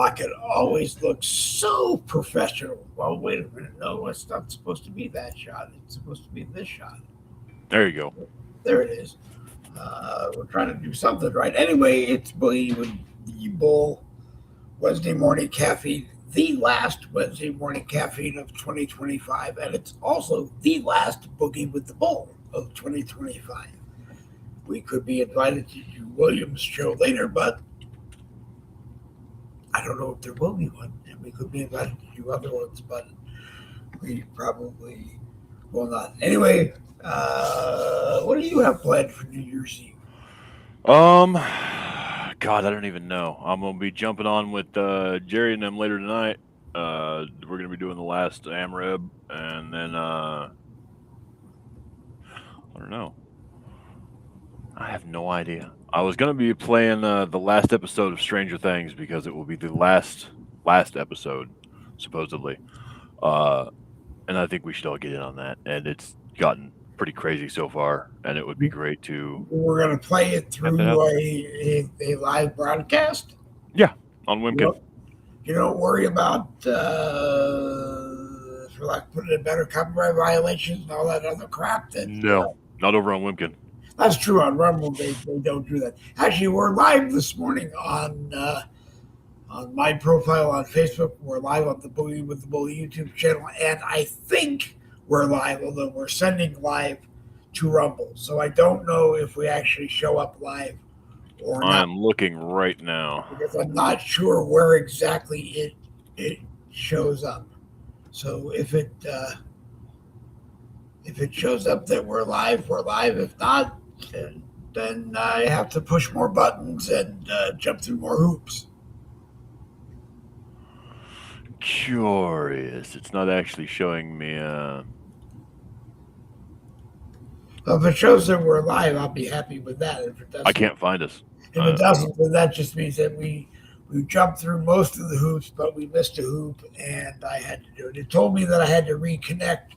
Rocket always looks so professional. Well, wait a minute. No, it's not supposed to be that shot. It's supposed to be this shot. There you go. There it is. We're trying to do something right. Anyway, it's Boogie with the Bull Wednesday morning caffeine, the last Wednesday morning caffeine of 2025, and it's also the last Boogie with the Bull of 2025. We could be invited to do Williams' show later, but I don't know if there will be one, and we could be invited to do other ones, but we probably will not. Anyway, what do you have planned for New Year's Eve? Um, God, I don't even know. I'm gonna be jumping on with Jerry and them later tonight. We're gonna be doing the last AMREB, and then I don't know. I have no idea. I was gonna be playing the last episode of Stranger Things because it will be the last episode, supposedly. Uh, and I think we should all get in on that. And it's gotten pretty crazy so far, and it would be great to We're going to play it have that through out there. a live broadcast. Yeah, on You Wimkin. don't, you don't worry about, for like putting in better copyright violations and all that other crap. No, not over on Wimkin. That's true on Rumble. They don't do that. Actually, we're live this morning on my profile on Facebook. We're live on the Boogie with the Bully YouTube channel, and I think we're live, although we're sending live to Rumble. So I don't know if we actually show up live or I not am looking right now. because I'm not sure where exactly it shows up. So if it shows up that we're live, we're live. If not, then I have to push more buttons and jump through more hoops. Curious. It's not actually showing me. So if it shows that we're live, I'll be happy with that. If it I doesn't, can't find us. if it doesn't, then that just means that we jumped through most of the hoops, but we missed a hoop, and I had to do it. It told me that I had to reconnect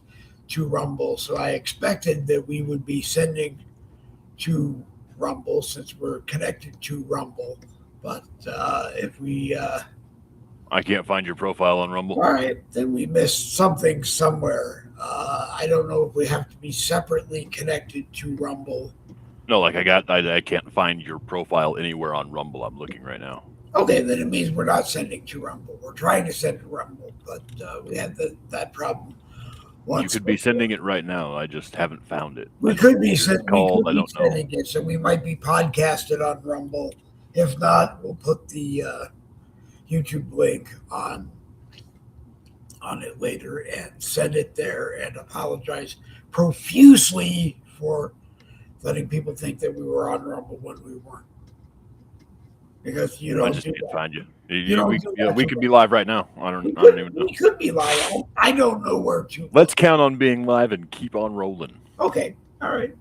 to Rumble, so I expected that we would be sending to Rumble since we're connected to Rumble. But if we I can't find your profile on Rumble. all right, then we missed something somewhere. I don't know if we have to be separately connected to Rumble. No, like I can't find your profile anywhere on Rumble. I'm looking right now. Okay, then it means we're not sending to Rumble. We're trying to send to Rumble, but we had that problem once. You could be sending it right now. I just haven't found it. We I don't could know be what it's sending. called. I don't know. Sending it, so we might be podcasted on Rumble. If not, we'll put the YouTube link on it later and send it there. And apologize profusely for letting people think that we were on Rumble when we weren't. Because you I don't just do can't that. find you. You don't do that We to could me. be live right now. I don't even know. We could be live. I don't know where to. Let's count on being live and keep on rolling. Okay. All right.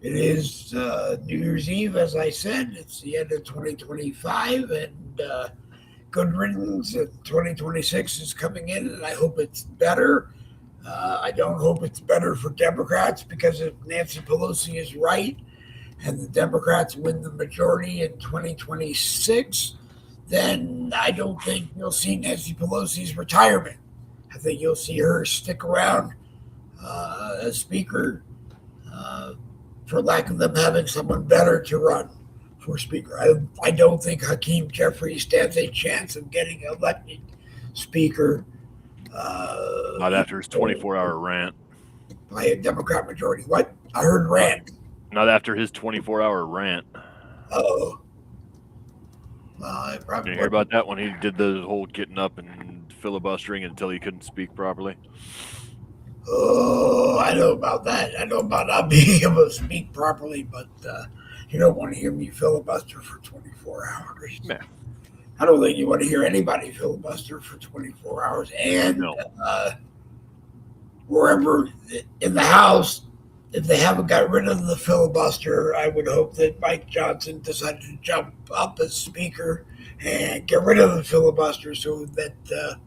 It is New Year's Eve, as I said. It's the end of 2025, and good riddance. 2026 is coming in, and I hope it's better. I don't hope it's better for Democrats because if Nancy Pelosi is right and the Democrats win the majority in 2026, then I don't think you'll see Nancy Pelosi's retirement. I think you'll see her stick around as Speaker for lack of them having someone better to run for Speaker. I don't think Hakeem Jeffries stands a chance of getting elected Speaker. Not after his 24-hour rant. By a Democrat majority. What? I heard rant. Not after his 24-hour rant. Oh. Well, I probably Did you hear about that when he did the whole getting up and filibustering until he couldn't speak properly? Oh, I know about that. I know about not being able to speak properly, but you don't want to hear me filibuster for 24 hours. Man. I don't think you want to hear anybody filibuster for 24 hours. And No. wherever in the House, if they haven't got rid of the filibuster, I would hope that Mike Johnson decided to jump up as Speaker and get rid of the filibuster so that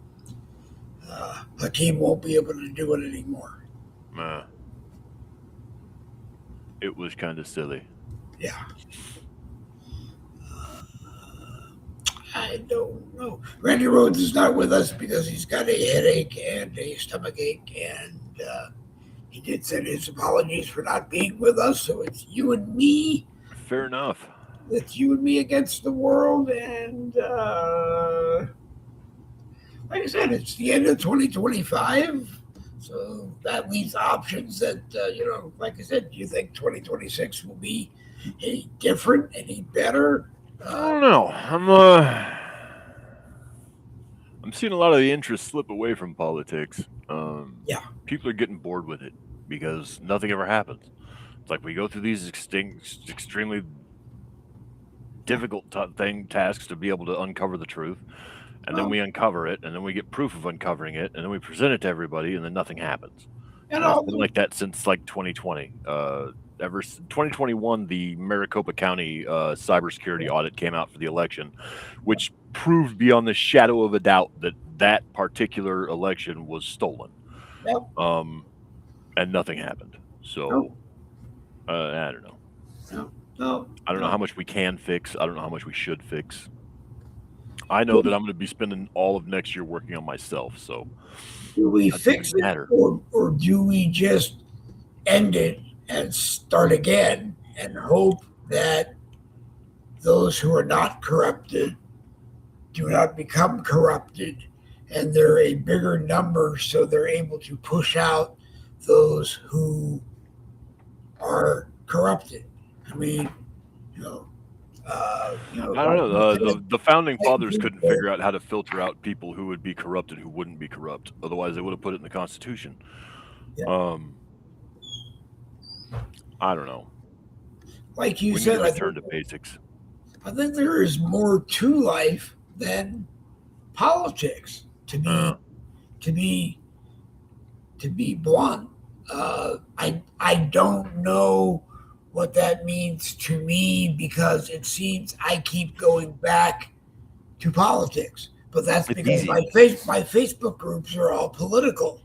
Hakeem won't be able to do it anymore. It was kind of silly. Yeah. I don't know. Randy Rhodes is not with us because he's got a headache and a stomach ache, and he did send his apologies for not being with us. So it's you and me. Fair enough. It's you and me against the world, and like I said, it's the end of 2025. So that leaves options that, like I said, do you think 2026 will be any different, any better? I don't know. I'm seeing a lot of the interest slip away from politics. Yeah. People are getting bored with it because nothing ever happens. It's like we go through these extremely difficult tasks to be able to uncover the truth, and then we uncover it, and then we get proof of uncovering it, and then we present it to everybody, and then nothing happens. And It's been like that since like 2020. Ever 2021, the Maricopa County cybersecurity audit came out for the election, which proved beyond the shadow of a doubt that that particular election was stolen. Yep. And nothing happened. So I don't know. No, I don't know how much we can fix. I don't know how much we should fix. I know that I'm going to be spending all of next year working on myself. So do we fix it, or do we just end it and start again and hope that those who are not corrupted do not become corrupted, and they're a bigger number, so they're able to push out those who are corrupted? I mean, I don't know. The founding fathers couldn't figure out how to filter out people who would be corrupt and who wouldn't be corrupt. Otherwise, they would have put it in the Constitution. Yeah. I don't know. Like you We said, need to return to basics. I think there is more to life than politics. To be blunt, I don't know what that means to me, because it seems I keep going back to politics. But that's because my Facebook groups are all political.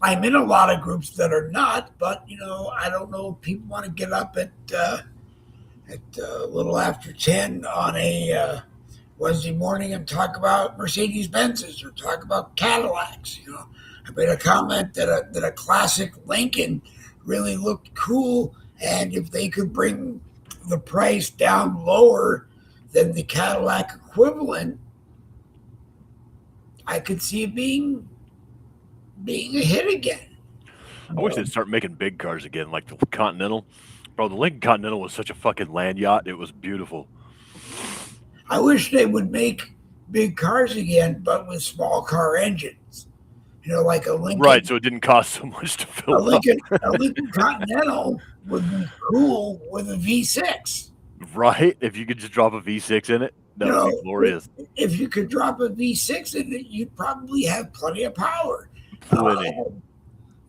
I'm in a lot of groups that are not, but I don't know if people want to get up at a little after 10 on a Wednesday morning and talk about Mercedes Benzes or talk about Cadillacs. I made a comment that a classic Lincoln really looked cool, and if they could bring the price down lower than the Cadillac equivalent, I could see it being a hit again. I wish they'd start making big cars again, like the Continental. Bro, the Lincoln Continental was such a fucking land yacht. It was beautiful. I wish they would make big cars again, but with small car engines. Like a Lincoln. Right, so it didn't cost so much to fill up. A Lincoln Continental would be cool with a V6. Right, if you could just drop a V6 in it, that would be glorious. If you could drop a V6 in it, you'd probably have plenty of power.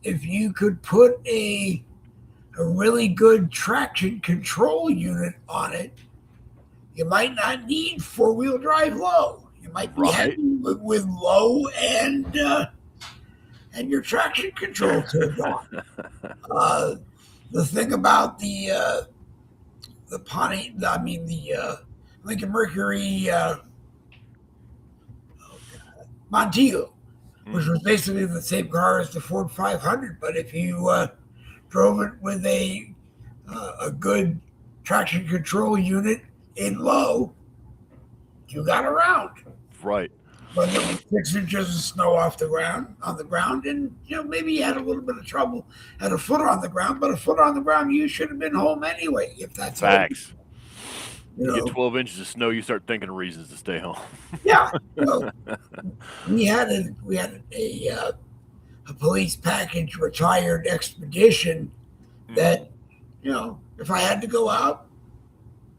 If you could put a really good traction control unit on it, you might not need four-wheel drive low. You might be happy with low and your traction control turned on. The thing about the Lincoln Mercury Montego, which was basically the same car as the Ford 500, but if you drove it with a good traction control unit in low, you got around. Right. But there was 6 inches of snow on the ground, and maybe you had a little bit of trouble at a foot on the ground, but a foot on the ground, you should have been home anyway, if that's facts. You get 12 inches of snow, you start thinking of reasons to stay home. Yeah. We had a police package retired expedition that, if I had to go out,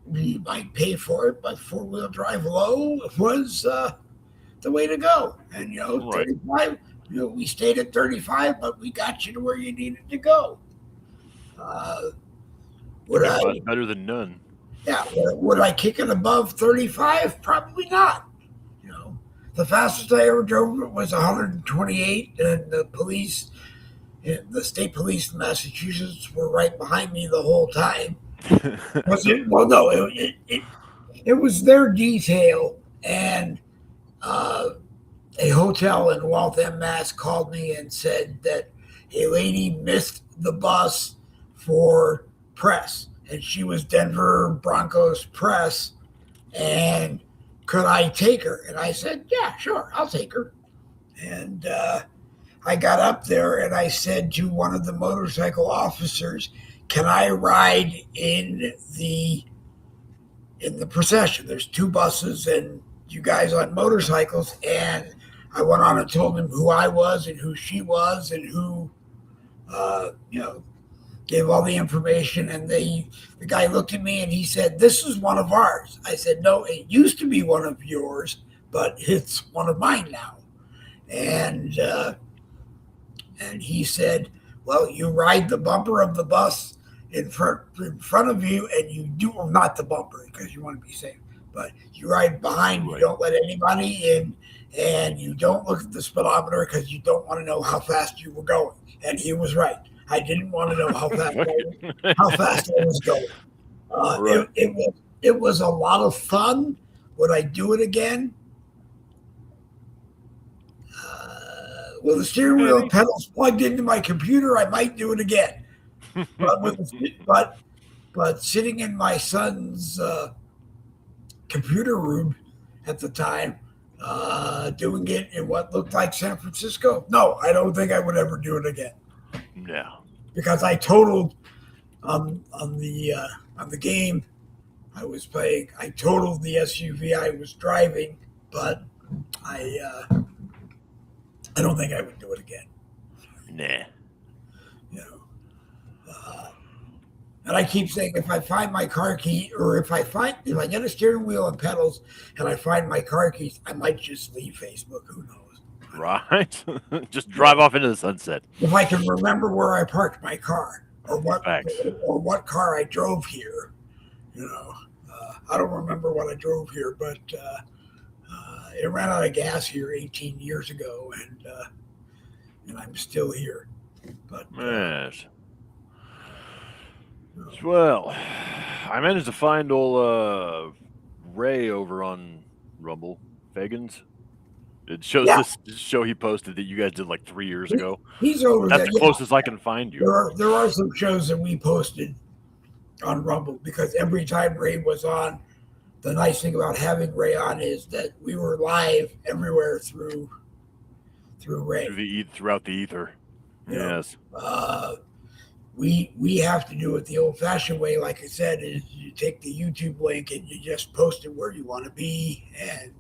we might pay for it, but four-wheel drive low was the way to go. And 35, we stayed at 35, but we got you to where you needed to go. Better than none. Yeah, would I kick it above 35? Probably not. The fastest I ever drove was 128, and the state police in Massachusetts were right behind me the whole time. it was their detail, and a hotel in Waltham, Mass. Called me and said that a lady missed the bus for press, and she was Denver Broncos press, and could I take her? And I said, yeah, sure, I'll take her. And I got up there and I said to one of the motorcycle officers, can I ride in the procession? There's two buses and you guys on motorcycles. And I went on and told him who I was and who she was and who, gave all the information. And the guy looked at me and he said, this is one of ours. I said, no, it used to be one of yours, but it's one of mine now. And he said, well, you ride the bumper of the bus in front of you, and you do, well, not the bumper because you want to be safe, but you ride behind. You don't let anybody in, and you don't look at the speedometer because you don't want to know how fast you were going. And he was right. I didn't want to know how fast I was going. Right. It was a lot of fun. Would I do it again? With the steering wheel and pedals plugged into my computer, I might do it again. But sitting in my son's computer room at the time, doing it in what looked like San Francisco, no, I don't think I would ever do it again. Yeah. Because I totaled on the game I was playing. I totaled the SUV I was driving, but I don't think I would do it again. Nah. And I keep saying, if I find my car key, or if I get a steering wheel and pedals, and I find my car keys, I might just leave Facebook. Who knows? Right. Just drive off into the sunset. If I can remember where I parked my car, or what car I drove here, I don't remember what I drove here, but it ran out of gas here 18 years ago, and I'm still here. But yes. Well, I managed to find old Ray over on Rumble, Fagans. It shows this show he posted that you guys did like 3 years ago. He's over there. That's the closest I can find you. There are some shows that we posted on Rumble because every time Ray was on, the nice thing about having Ray on is that we were live everywhere through Ray. Throughout the ether. Yes. We have to do it the old-fashioned way. Like I said, is you take the YouTube link and you just post it where you want to be, and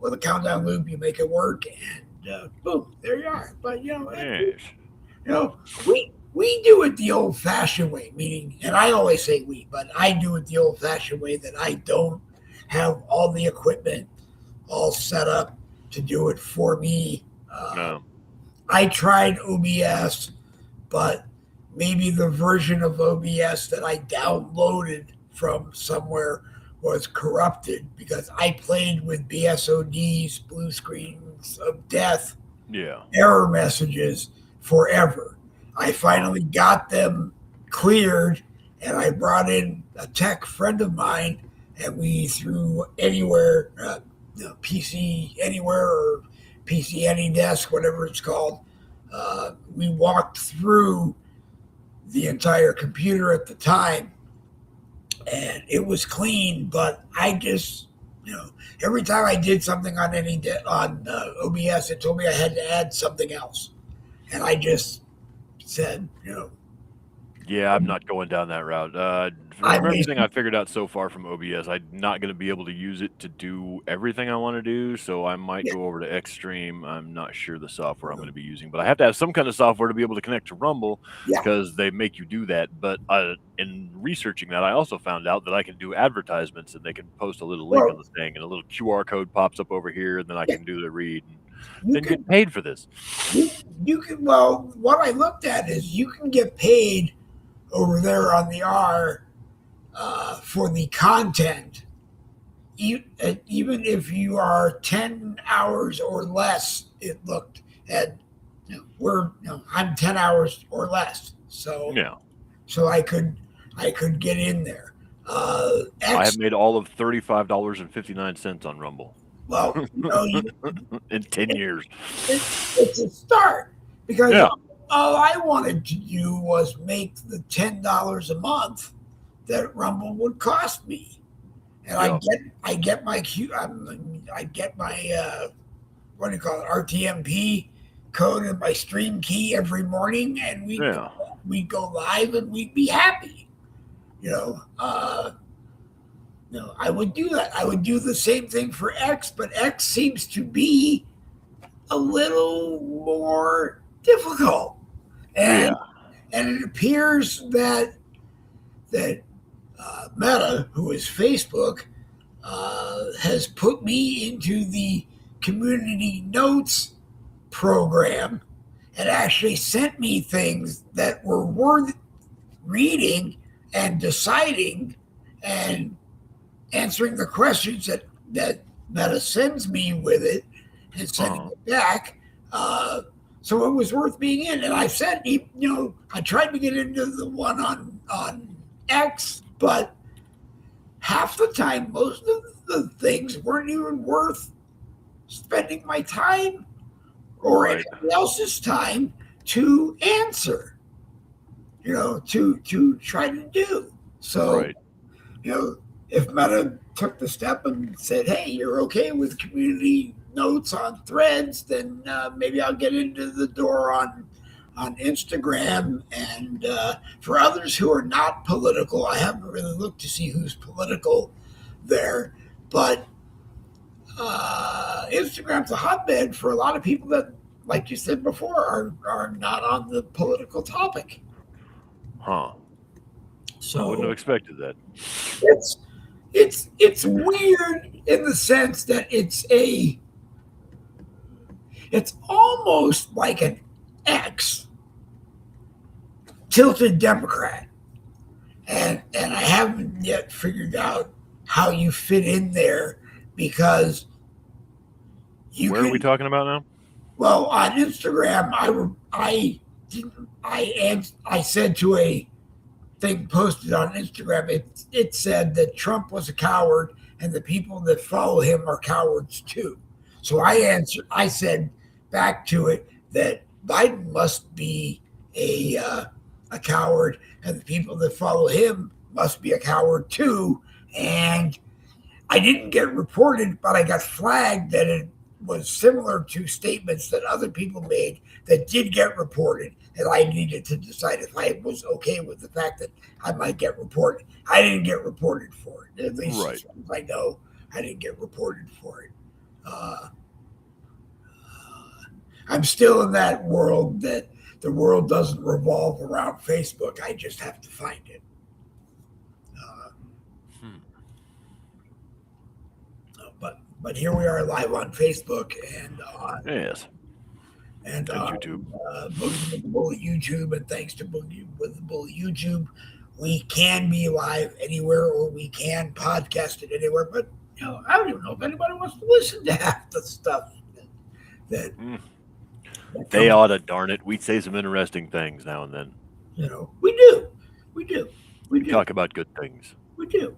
with a countdown loop, you make it work, and boom, there you are. But we do it the old-fashioned way, meaning, and I always say we, but I do it the old-fashioned way that I don't have all the equipment all set up to do it for me. No. I tried OBS, but maybe the version of OBS that I downloaded from somewhere was corrupted because I played with BSODs, blue screens of death, error messages forever. I finally got them cleared, and I brought in a tech friend of mine, and we threw anywhere, PC Anywhere or PC AnyDesk, whatever it's called. We walked through the entire computer at the time, and it was clean. But I just, every time I did something on OBS, it told me I had to add something else, and I just said, Yeah, I'm not going down that route. From everything I figured out so far from OBS, I'm not going to be able to use it to do everything I want to do, so I might go over to Xtreme. I'm not sure the software I'm going to be using, but I have to have some kind of software to be able to connect to Rumble because they make you do that. But in researching that, I also found out that I can do advertisements, and they can post a little link on the thing, and a little QR code pops up over here, and then I can do the read. And then get paid for this. You can. Well, what I looked at is you can get paid over there on the R for the content, even if you are 10 hours or less. It looked at I'm 10 hours or less, so I could get in there. I have X. made all of $35.59 on Rumble Well, in 10 years. it's a start because Yeah. all I wanted to do was make the $10 a month that Rumble would cost me, and Yeah. I get my I get my what do you call it, RTMP code and my stream key every morning, and Yeah. we'd go live and we'd be happy. I would do that. I would do the same thing for X, but X seems to be a little more difficult, and Yeah. and it appears that Meta, who is Facebook, has put me into the community notes program and actually sent me things that were worth reading and deciding and answering the questions that Meta sends me with it and sending it back. So it was worth being in. And I said, I tried to get into the one on X, but half the time, most of the things weren't even worth spending my time or Right. anybody else's time to answer, to try to do. So, Right. If Meta took the step and said, hey, you're okay with community notes on threads, then maybe I'll get into the door on Instagram. And for others who are not political, I haven't really looked to see who's political there, but Instagram's a hotbed for a lot of people that, like you said before, are not on the political topic. Huh. So I wouldn't have expected that. It's weird in the sense that it's almost like an X tilted Democrat, and I haven't yet figured out how you fit in there because Where are we talking about now? Well, on Instagram, I said to a thing posted on Instagram, it said that Trump was a coward and the people that follow him are cowards too. So I said back to it that Biden must be a coward and the people that follow him must be a coward too. And I didn't get reported, but I got flagged that it was similar to statements that other people made that did get reported, and I needed to decide if I was okay with the fact that I might get reported. I didn't get reported for it. At least Right. as far as I know, I didn't get reported for it. I'm still in that world that the world doesn't revolve around Facebook. I just have to find it. But here we are live on Facebook and on Yes. and And on YouTube. Boogie with the Bullet YouTube, and thanks to Boogie with the Bullet YouTube, we can be live anywhere or we can podcast it anywhere. But I don't even know if anybody wants to listen to half the stuff that They ought to, darn it. We say some interesting things now and then. we do. We talk about good things. We do.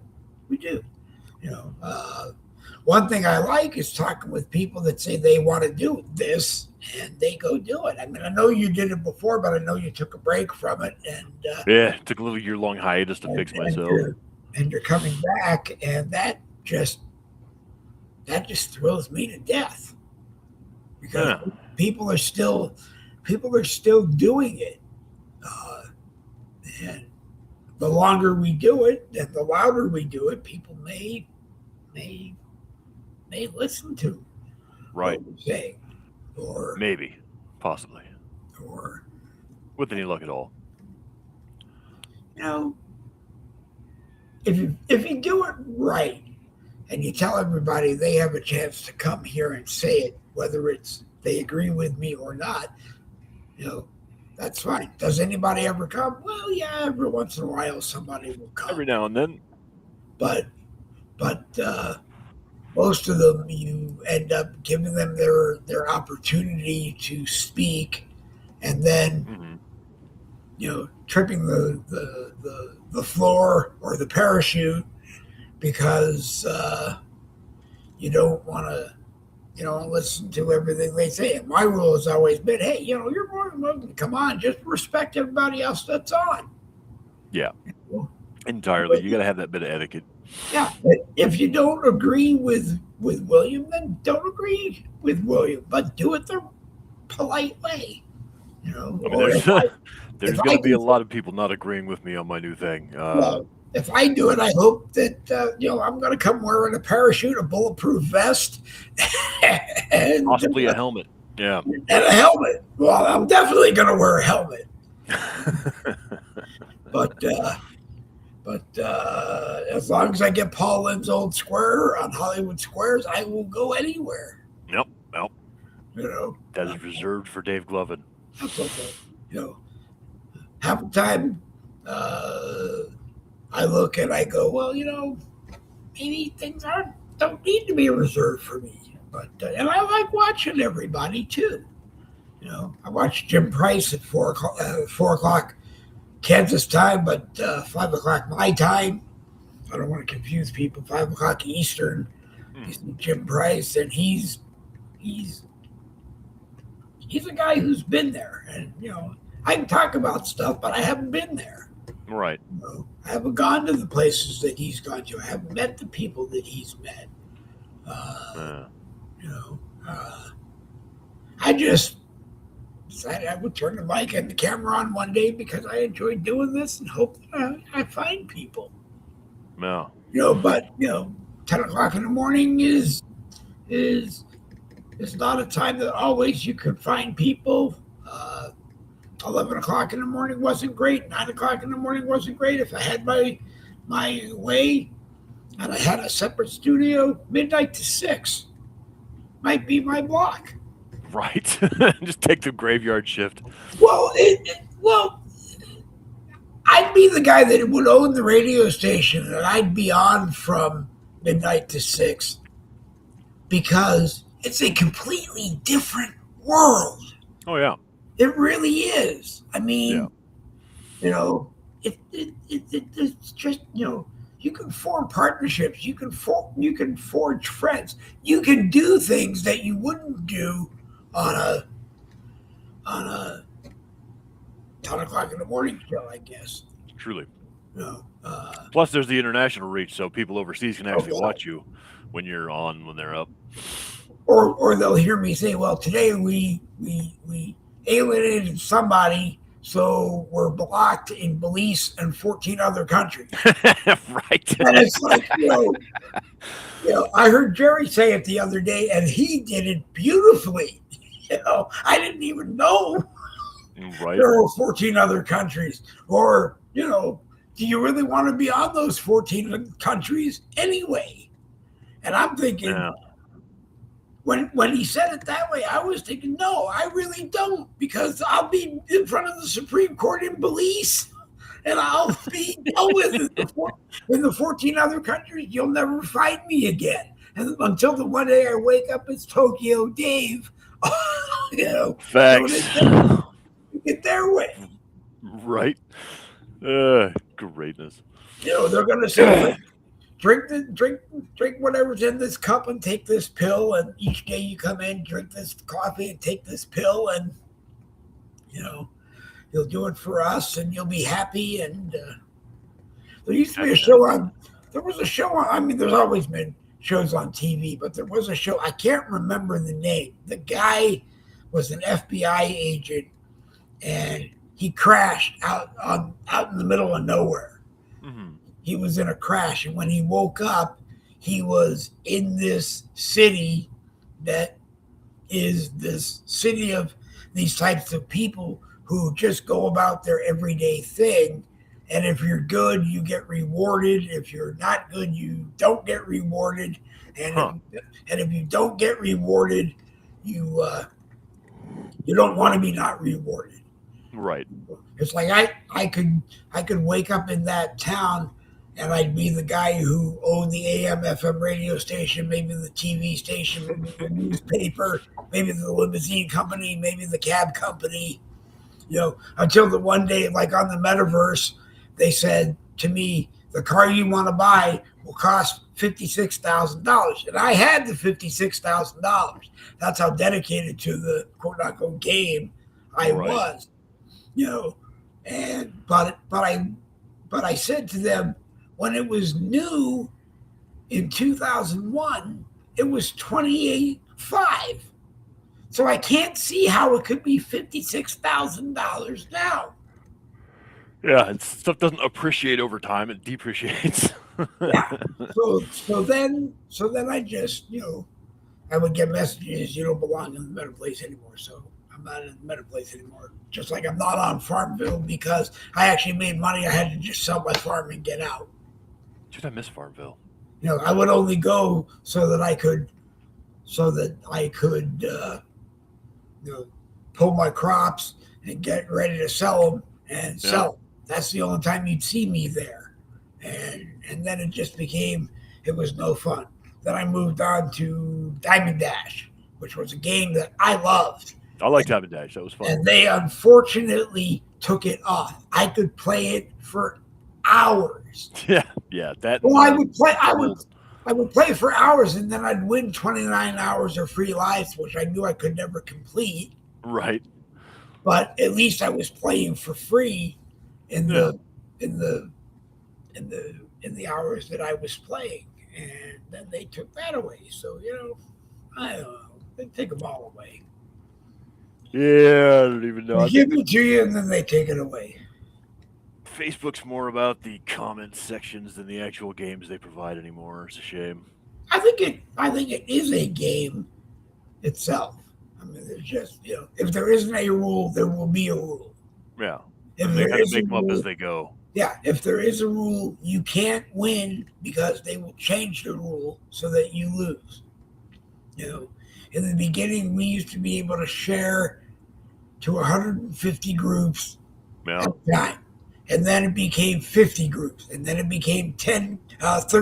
One thing I like is talking with people that say they want to do this and they go do it. I mean, I know you did it before, but I know you took a break from it, and yeah, it took a little year-long hiatus to fix myself. And you're coming back, and that just thrills me to death because people are still doing it, and the longer we do it and the louder we do it, people may listen to what we're saying, or maybe, possibly, or with any luck at all. If you do it right and you tell everybody they have a chance to come here and say it, whether it's they agree with me or not, that's fine. Does anybody ever come? Well, yeah, every once in a while somebody will come. Every now and then. But most of them, you end up giving them their opportunity to speak, and then tripping the floor or the parachute because you don't want to listen to everything they say. And my rule has always been, hey, you're more than welcome to come on, just respect everybody else that's on. Yeah, entirely. You got to have that bit of etiquette. Yeah, if you don't agree with William, then don't agree with William, but do it the polite way. I mean, there's going to be a lot of people not agreeing with me on my new thing. Well, if I do it, I hope that I'm going to come wearing a parachute, a bulletproof vest, and possibly a helmet. Yeah, and a helmet. Well, I'm definitely going to wear a helmet. But as long as I get Paul Lynde's old square on Hollywood Squares, I will go anywhere. Yep. That is reserved for Dave Glovin. That's okay. Half the time I look and I go, well, maybe things don't need to be reserved for me. But and I like watching everybody too. I watched Jim Price at 4 o'clock Kansas time, but 5 o'clock my time. I don't want to confuse people. 5 o'clock Eastern. He's Jim Price, and he's a guy who's been there, and I can talk about stuff, but I haven't been there. Right. I haven't gone to the places that he's gone to. I haven't met the people that he's met. I just decided I would turn the mic and the camera on one day because I enjoyed doing this and hope that I find people. No. But 10 o'clock in the morning is not a time that always you can find people. 11 o'clock in the morning wasn't great. 9 o'clock in the morning wasn't great. If I had my way and I had a separate studio, midnight to 6 might be my block. Right. Just take the graveyard shift. Well, I'd be the guy that would own the radio station, and I'd be on from midnight to 6 because it's a completely different world. Oh, yeah. It really is. I mean, it's just, you can form partnerships. You can forge friends. You can do things that you wouldn't do on a 10 o'clock in the morning show, I guess. Truly. Plus, there's the international reach, so people overseas can actually watch you when you're on, when they're up. Or they'll hear me say, well, today we alienated somebody, so we're blocked in Belize and 14 other countries. Right. And it's like, I heard Jerry say it the other day, and he did it beautifully. I didn't even know there were 14 other countries. Or, do you really want to be on those 14 countries anyway? And I'm thinking, when he said it that way, I was thinking, no, I really don't, because I'll be in front of the Supreme Court in Belize, and I'll be done with it. In the 14 other countries, you'll never find me again. And until the one day I wake up as Tokyo Dave, facts. Get their way. Right. Greatness. They're going to say, drink whatever's in this cup and take this pill, and each day you come in, drink this coffee and take this pill, and you'll do it for us and you'll be happy. And there used to be a show on, I mean, there's always been shows on TV, but there was a show, I can't remember the name. The guy was an FBI agent, and he crashed out in the middle of nowhere. Mm-hmm. He was in a crash, and when he woke up, he was in this city that is this city of these types of people who just go about their everyday thing. And if you're good, you get rewarded. If you're not good, you don't get rewarded. And if you don't get rewarded, you don't want to be not rewarded. Right. It's like I could wake up in that town, and I'd be the guy who owned the AM FM radio station, maybe the TV station, maybe the newspaper, maybe the limousine company, maybe the cab company, until the one day, like on the metaverse, they said to me, the car you want to buy will cost $56,000. And I had the $56,000. That's how dedicated to the quote unquote game I Right. was, you know. And but I said to them when it was new in 2001, it was 28.5. So I can't see how it could be $56,000 now. Yeah, stuff doesn't appreciate over time; it depreciates. Yeah. So then I just I would get messages, you don't belong in the meta place anymore. So I'm not in the meta place anymore. Just like I'm not on Farmville because I actually made money. I had to just sell my farm and get out. Dude, I miss Farmville. I would only go so that I could pull my crops and get ready to sell them and sell them. That's the only time you'd see me there. And then it just became, it was no fun. Then I moved on to Diamond Dash, which was a game that I loved. I like Diamond Dash. That was fun. And they unfortunately took it off. I could play it for hours. Yeah. That. Well, I would play for hours, and then I'd win 29 hours of free lives, which I knew I could never complete. Right. But at least I was playing for free in the hours that I was playing, and then they took that away. So I don't know. They take them all away. Yeah, I don't even know. They give it to you, and then they take it away. Facebook's more about the comment sections than the actual games they provide anymore. It's a shame. I think it is a game itself. I mean, there's just if there isn't a rule, there will be a rule. Yeah. If They there kind of is make a them up rule, as they go. yeah, if there is a rule, you can't win because they will change the rule so that you lose. In the beginning, we used to be able to share to 150 groups Yeah. at a time. And then it became 50 groups. And then it became 13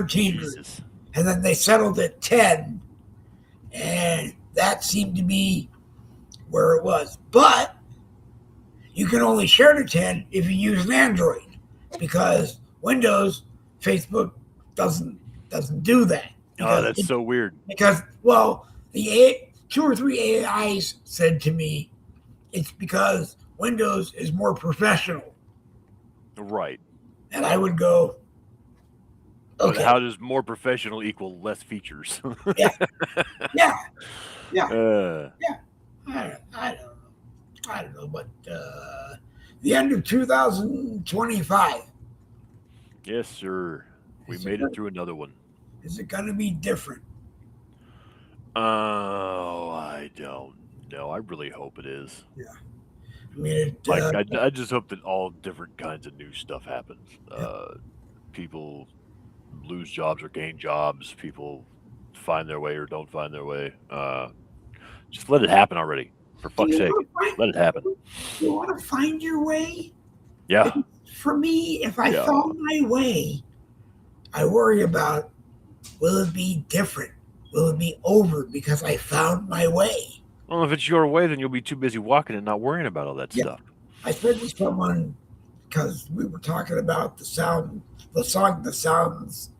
Jesus. groups. And then they settled at 10. And that seemed to be where it was. But you can only share to 10 if you use an Android. Because Windows, Facebook doesn't do that. Oh, that's so weird. Because, the 2 or 3 AIs said to me, it's because Windows is more professional. Right. And I would go, okay. But how does more professional equal less features? Yeah. I don't know, but the end of 2025. Yes, sir. We made it through another one. Is it going to be different? Oh, I don't know. I really hope it is. Yeah. I mean, I just hope that all different kinds of new stuff happens. People lose jobs or gain jobs. People find their way or don't find their way. Just let it happen already. For fuck's sake, let it happen. You want to find your way? Yeah. For me, if I found my way, I worry about, will it be different? Will it be over because I found my way? Well, if it's your way, then you'll be too busy walking and not worrying about all that stuff. I said to someone, because we were talking about the sound of silence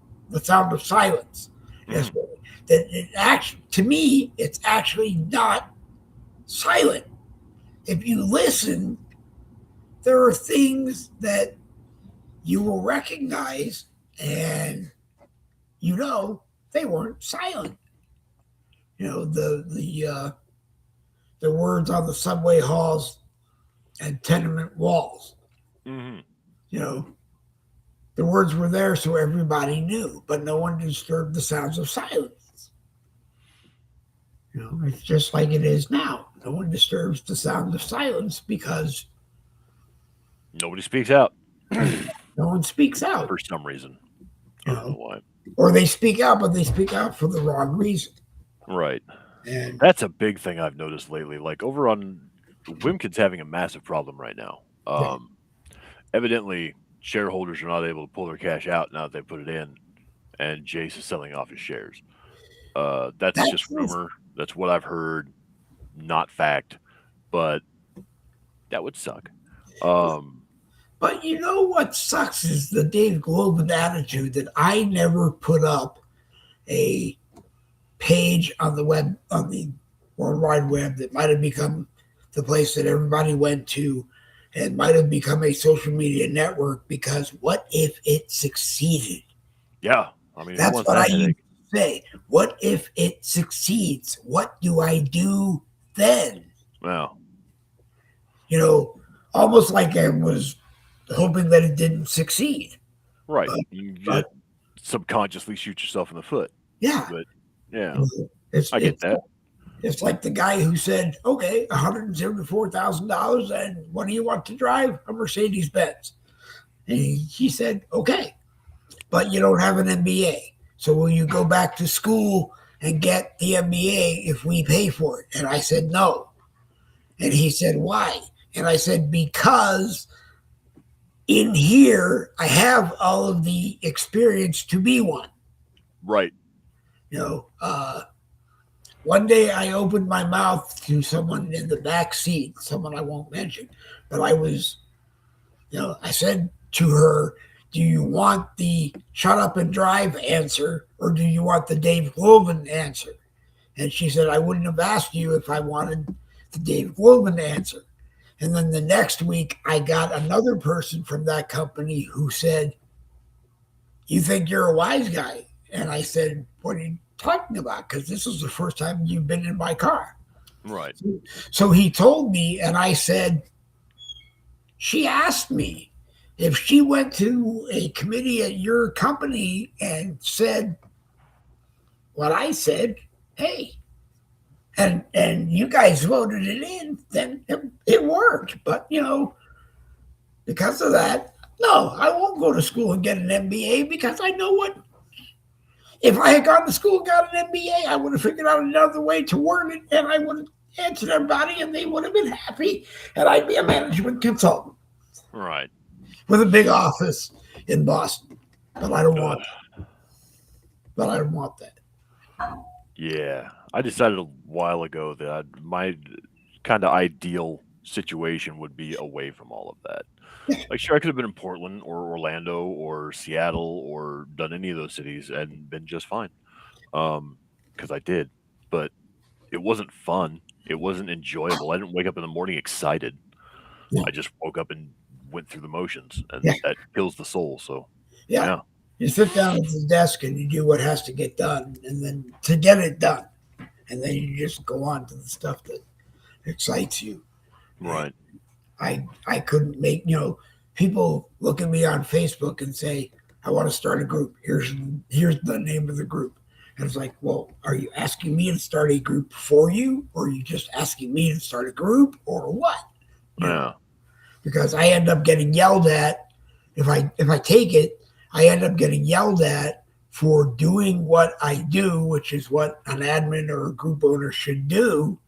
yesterday, that it actually, to me, it's actually not silent. If you listen, there are things that you will recognize, and they weren't silent. The words on the subway halls and tenement walls. Mm-hmm. The words were there so everybody knew, but no one disturbed the sounds of silence. It's just like it is now. No one disturbs the sound of silence because nobody speaks out. No one speaks out. For some reason. I don't know why. Or they speak out, but they speak out for the wrong reason. Right. And that's a big thing I've noticed lately. Like over on Wimkin's having a massive problem right now. Evidently, shareholders are not able to pull their cash out now that they put it in, and Jace is selling off his shares. That's just rumor. That's what I've heard, not fact. But that would suck. Um, But you know what sucks is the Dave Globin attitude that I never put up a page on the web, on the World Wide Web, that might have become the place that everybody went to and might have become a social media network, because what if it succeeded? yeah. I mean, who That's wants what I that used headache? to say. What if it succeeds? What do I do then? Well, You know, almost like I was hoping that it didn't succeed. right. But, You but just subconsciously shoot yourself in the foot. yeah, But yeah, it's I get it's that. it's like the guy who said, "Okay, $174,000, and what do you want to drive? A Mercedes Benz." And he said, "Okay, but you don't have an MBA. So will you go back to school and get the MBA if we pay for it?" And I said, "No." And he said, "Why?" And I said, "Because in here I have all of the experience to be one." Right. You know, one day I opened my mouth to someone in the back seat, someone I won't mention, but I said to her, "Do you want the shut up and drive answer, or do you want the Dave Globin answer?" And she said, "I wouldn't have asked you if I wanted the Dave Globin answer." And then the next week, I got another person from that company who said, "You think you're a wise guy?" And I said, "What are you talking about? Because this is the first time you've been in my car." Right. So he told me, and I said, "She asked me if she went to a committee at your company and said what I said, hey, and you guys voted it in, then it worked. But because of that, no, I won't go to school and get an MBA, because I know what. If I had gone to school and got an MBA, I would have figured out another way to word it, and I would have answered everybody, and they would have been happy, and I'd be a management consultant Right. with a big office in Boston." But I don't Ugh. want that. But I don't want that. Yeah. I decided a while ago that my kind of ideal situation would be away from all of that. Like, sure, I could have been in Portland or Orlando or Seattle or done any of those cities and been just fine. Because I did, but it wasn't fun. It wasn't enjoyable. I didn't wake up in the morning excited. Yeah, I just woke up and went through the motions, yeah, and that kills the soul. So, yeah. yeah, You sit down at the desk and you do what has to get done, and then to get it done, and then you just go on to the stuff that excites you. And right. I couldn't make people look at me on Facebook and say, "I want to start a group. Here's the name of the group." And it's like, well, are you asking me to start a group for you, or are you just asking me to start a group, or what? You know, Yeah. because I end up getting yelled at if I take it. I end up getting yelled at for doing what I do, which is what an admin or a group owner should do.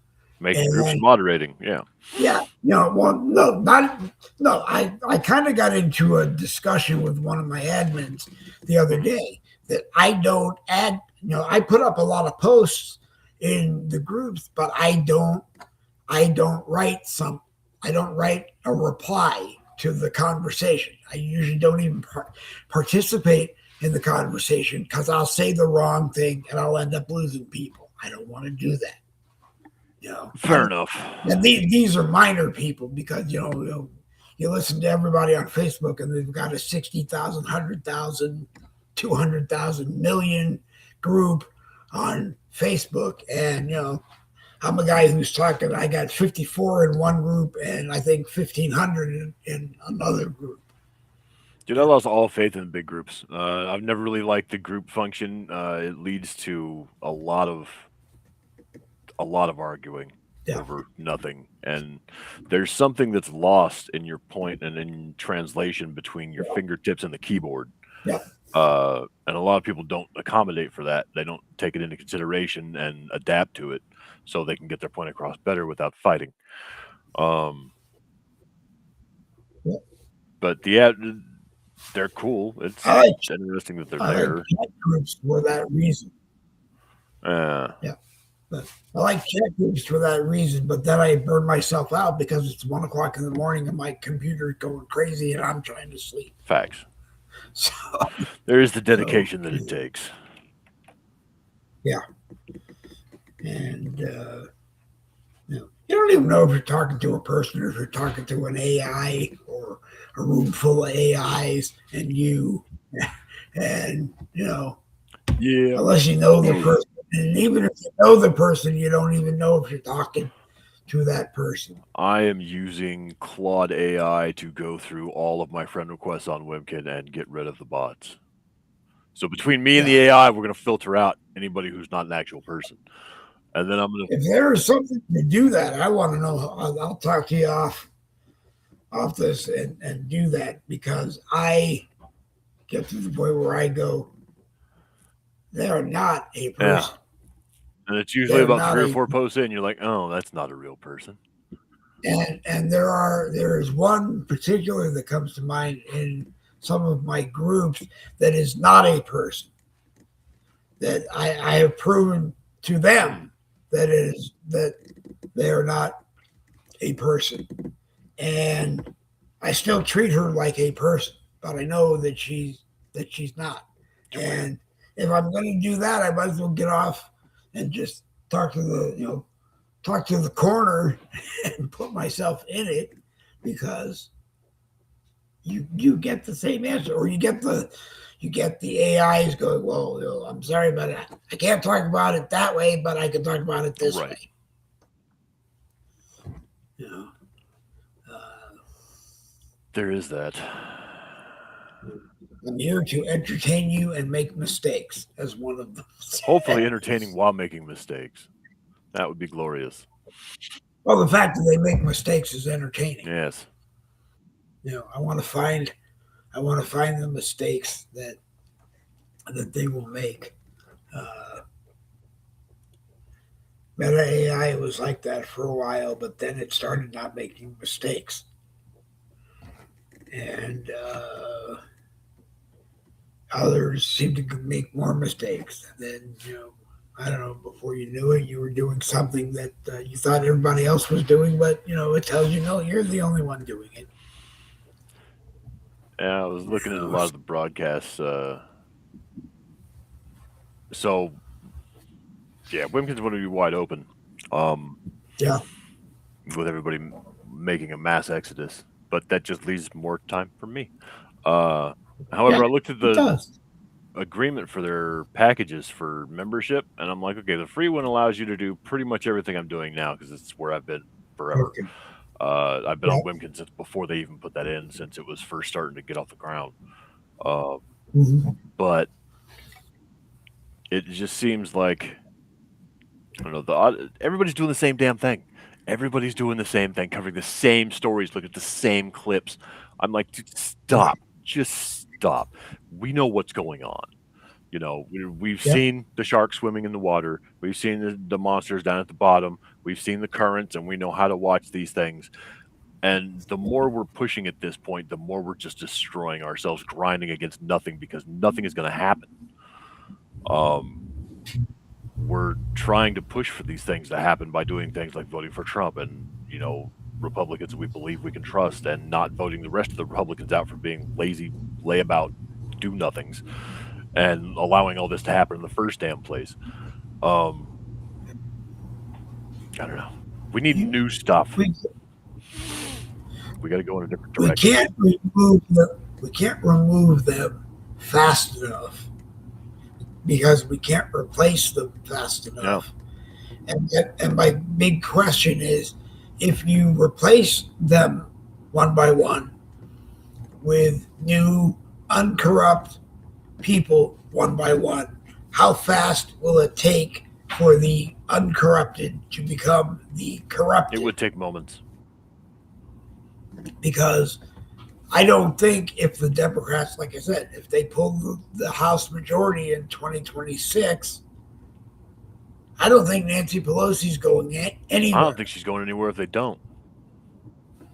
Making And groups then, and moderating. Yeah. yeah, well, no, not no. I kind of got into a discussion with one of my admins the other Mhm. day that I don't add. I put up a lot of posts in the groups, but I don't write some. I don't write a reply to the conversation. I usually don't even participate in the conversation, because I'll say the wrong thing and I'll end up losing people. I don't want to do that. I Fair don't. enough. And these are minor people, because you listen to everybody on Facebook and they've got a 60,000, 100,000, 200,000 million group on Facebook, and I'm a guy who's talking. I got 54 in one group, and I think 1,500 in another group. Dude, I lost all faith in big groups. I've never really liked the group function. It leads to a lot of arguing Yeah, over nothing, and there's something that's lost in your point and in translation between your fingertips and the keyboard. yeah, And a lot of people don't accommodate for that. They don't take it into consideration and adapt to it so they can get their point across better without fighting. Um, yeah. but yeah, they're cool. It's I like interesting that they're I like there. chat groups for that reason. Uh, Yeah, But I like chat groups for that reason, but then I burn myself out because it's 1 o'clock in the morning and my computer's going crazy and I'm trying to sleep. Facts. So There is the dedication that it takes. yeah. And you don't even know if you're talking to a person or if you're talking to an AI or a room full of AIs and you. And, Yeah. unless you know the person. And even if you know the person, you don't even know if you're talking to that person. I am using Claude AI to go through all of my friend requests on Webkit and get rid of the bots. So between me and the AI, we're going to filter out anybody who's not an actual person. And then I'm going to... If there is something to do that, I want to know. I'll talk to you off this and do that, because I get to the point where I go, they are not a person. And it's usually about 3 or 4 posts in, you're like, oh, that's not a real person. And there is one particular that comes to mind in some of my groups that is not a person. That I have proven to them that they are not a person. And I still treat her like a person, but I know that she's not. And if I'm going to do that, I might as well get off and just talk to the corner and put myself in it, because you get the same answer, or you get the AIs going, well, I'm sorry, but I can't talk about it that way, but I can talk about it this way. There is that. I'm here to entertain you and make mistakes, as one of them says. Hopefully entertaining while making mistakes. That would be glorious. Well, the fact that they make mistakes is entertaining. Yes. I want to find the mistakes that they will make. Meta AI was like that for a while, but then it started not making mistakes. And others seem to make more mistakes. And then, I don't know, before you knew it, you were doing something that you thought everybody else was doing, but, it tells you, no, you're the only one doing it. Yeah, I was looking at a lot of the broadcasts. So, yeah, Wimpkin's going to be wide open. Yeah. With everybody making a mass exodus. But that just leaves more time for me. However, I looked at the agreement for their packages for membership, and I'm like, okay, the free one allows you to do pretty much everything I'm doing now, because it's where I've been forever. Okay. I've been on Wimkin since before they even put that in, since it was first starting to get off the ground. But it just seems like, I don't know, everybody's doing the same damn thing. Everybody's doing the same thing, covering the same stories, look at the same clips. I'm like, dude, stop. Just stop. We know what's going on. We've seen the sharks swimming in the water. We've seen the monsters down at the bottom. We've seen the currents, and we know how to watch these things. And the more we're pushing at this point, the more we're just destroying ourselves, grinding against nothing, because nothing is going to happen. We're trying to push for these things to happen by doing things like voting for Trump and, Republicans we believe we can trust, and not voting the rest of the Republicans out for being lazy, layabout, do-nothings, and allowing all this to happen in the first damn place. I don't know. We need new stuff. We got to go in a different direction. We can't remove them fast enough, because we can't replace them fast enough. No. And my big question is, if you replace them one by one with new, uncorrupt people one by one, how fast will it take for the uncorrupted to become the corrupted? It would take moments. Because I don't think, if the Democrats, like I said, if they pull the House majority in 2026, I don't think Nancy Pelosi's going anywhere. I don't think she's going anywhere if they don't.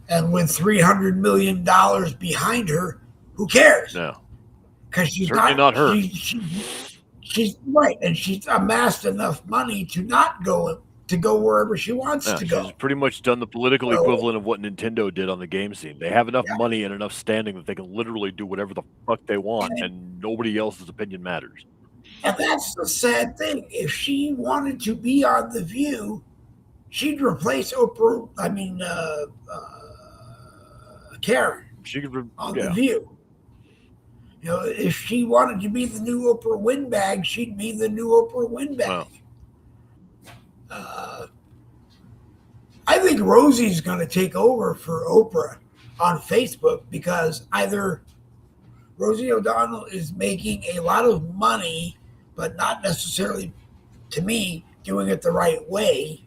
And with $300 million behind her, who cares? No. Because she's certainly not her. she's right, and she's amassed enough money to not go wherever she wants to She's go. pretty much done the political So, equivalent of what Nintendo did on the game scene. They have enough yeah, money and enough standing that they can literally do whatever the fuck they want, and, and nobody else's opinion matters. and that's the sad thing. If she wanted to be on The View, she'd replace Oprah. I mean, Karen She could, on The View. You know, if she wanted to be the new Oprah Windbag, she'd be the new Oprah Windbag. Wow. I think Rosie's going to take over for Oprah on Facebook because either Rosie O'Donnell is making a lot of money, but not necessarily, to me, doing it the right way.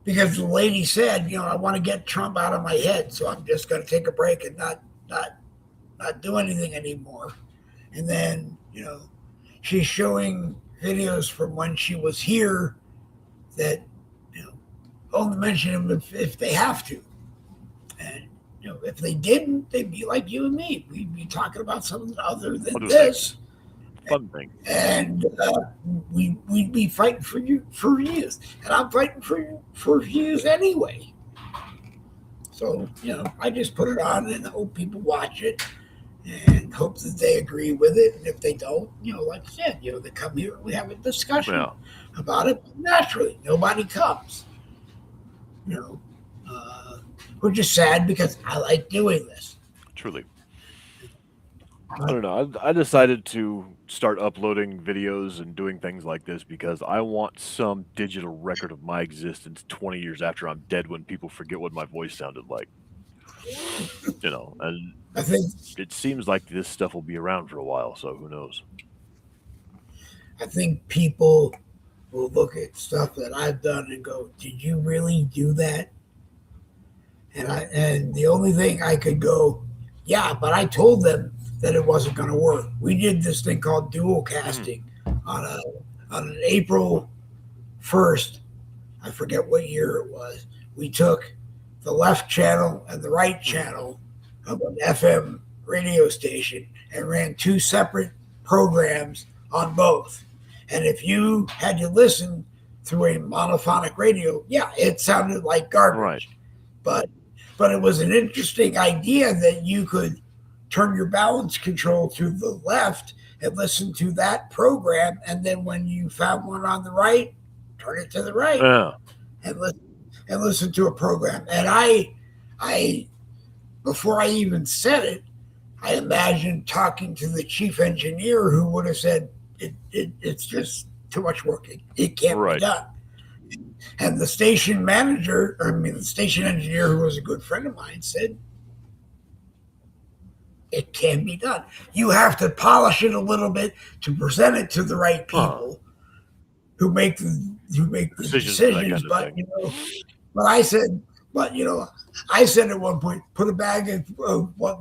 Because the lady said, you know, I want to get Trump out of my head, so I'm just going to take a break and not do anything anymore. And then, you know, she's showing videos from when she was here that, you know, only mention them if they have to. And, you know, if they didn't, they'd be like you and me. We'd be talking about something other than this. Fun thing. And we'd be fighting for views. And I'm fighting for views anyway. So, you know, I just put it on and hope people watch it and hope that they agree with it. And if they don't, you know, like I said, you know, they come here and we have a discussion about it. But naturally, nobody comes. You know, which is sad because I like doing this. Truly. I don't know. I decided to start uploading videos and doing things like this because I want some digital record of my existence 20 years after I'm dead when people forget what my voice sounded like. You know, and I think it seems like this stuff will be around for a while, so who knows? I think people will look at stuff that I've done and go, "Did you really do that?" And the only thing I could go, "Yeah, but I told them that it wasn't going to work." We did this thing called dual casting on an April 1st. I forget what year it was. We took the left channel and the right channel of an FM radio station and ran two separate programs on both. And if you had to listen through a monophonic radio, yeah, it sounded like garbage. Right. But it was an interesting idea that you could turn your balance control to the left and listen to that program, and then when you found one on the right, turn it to the right and listen to a program. And I before I even said it, I imagined talking to the chief engineer who would have said it's just too much work. It can't be done. And the station manager, the station engineer, who was a good friend of mine, said, it can be done. You have to polish it a little bit to present it to the right people who make the decisions. But you know, I said at one point, put a bag of what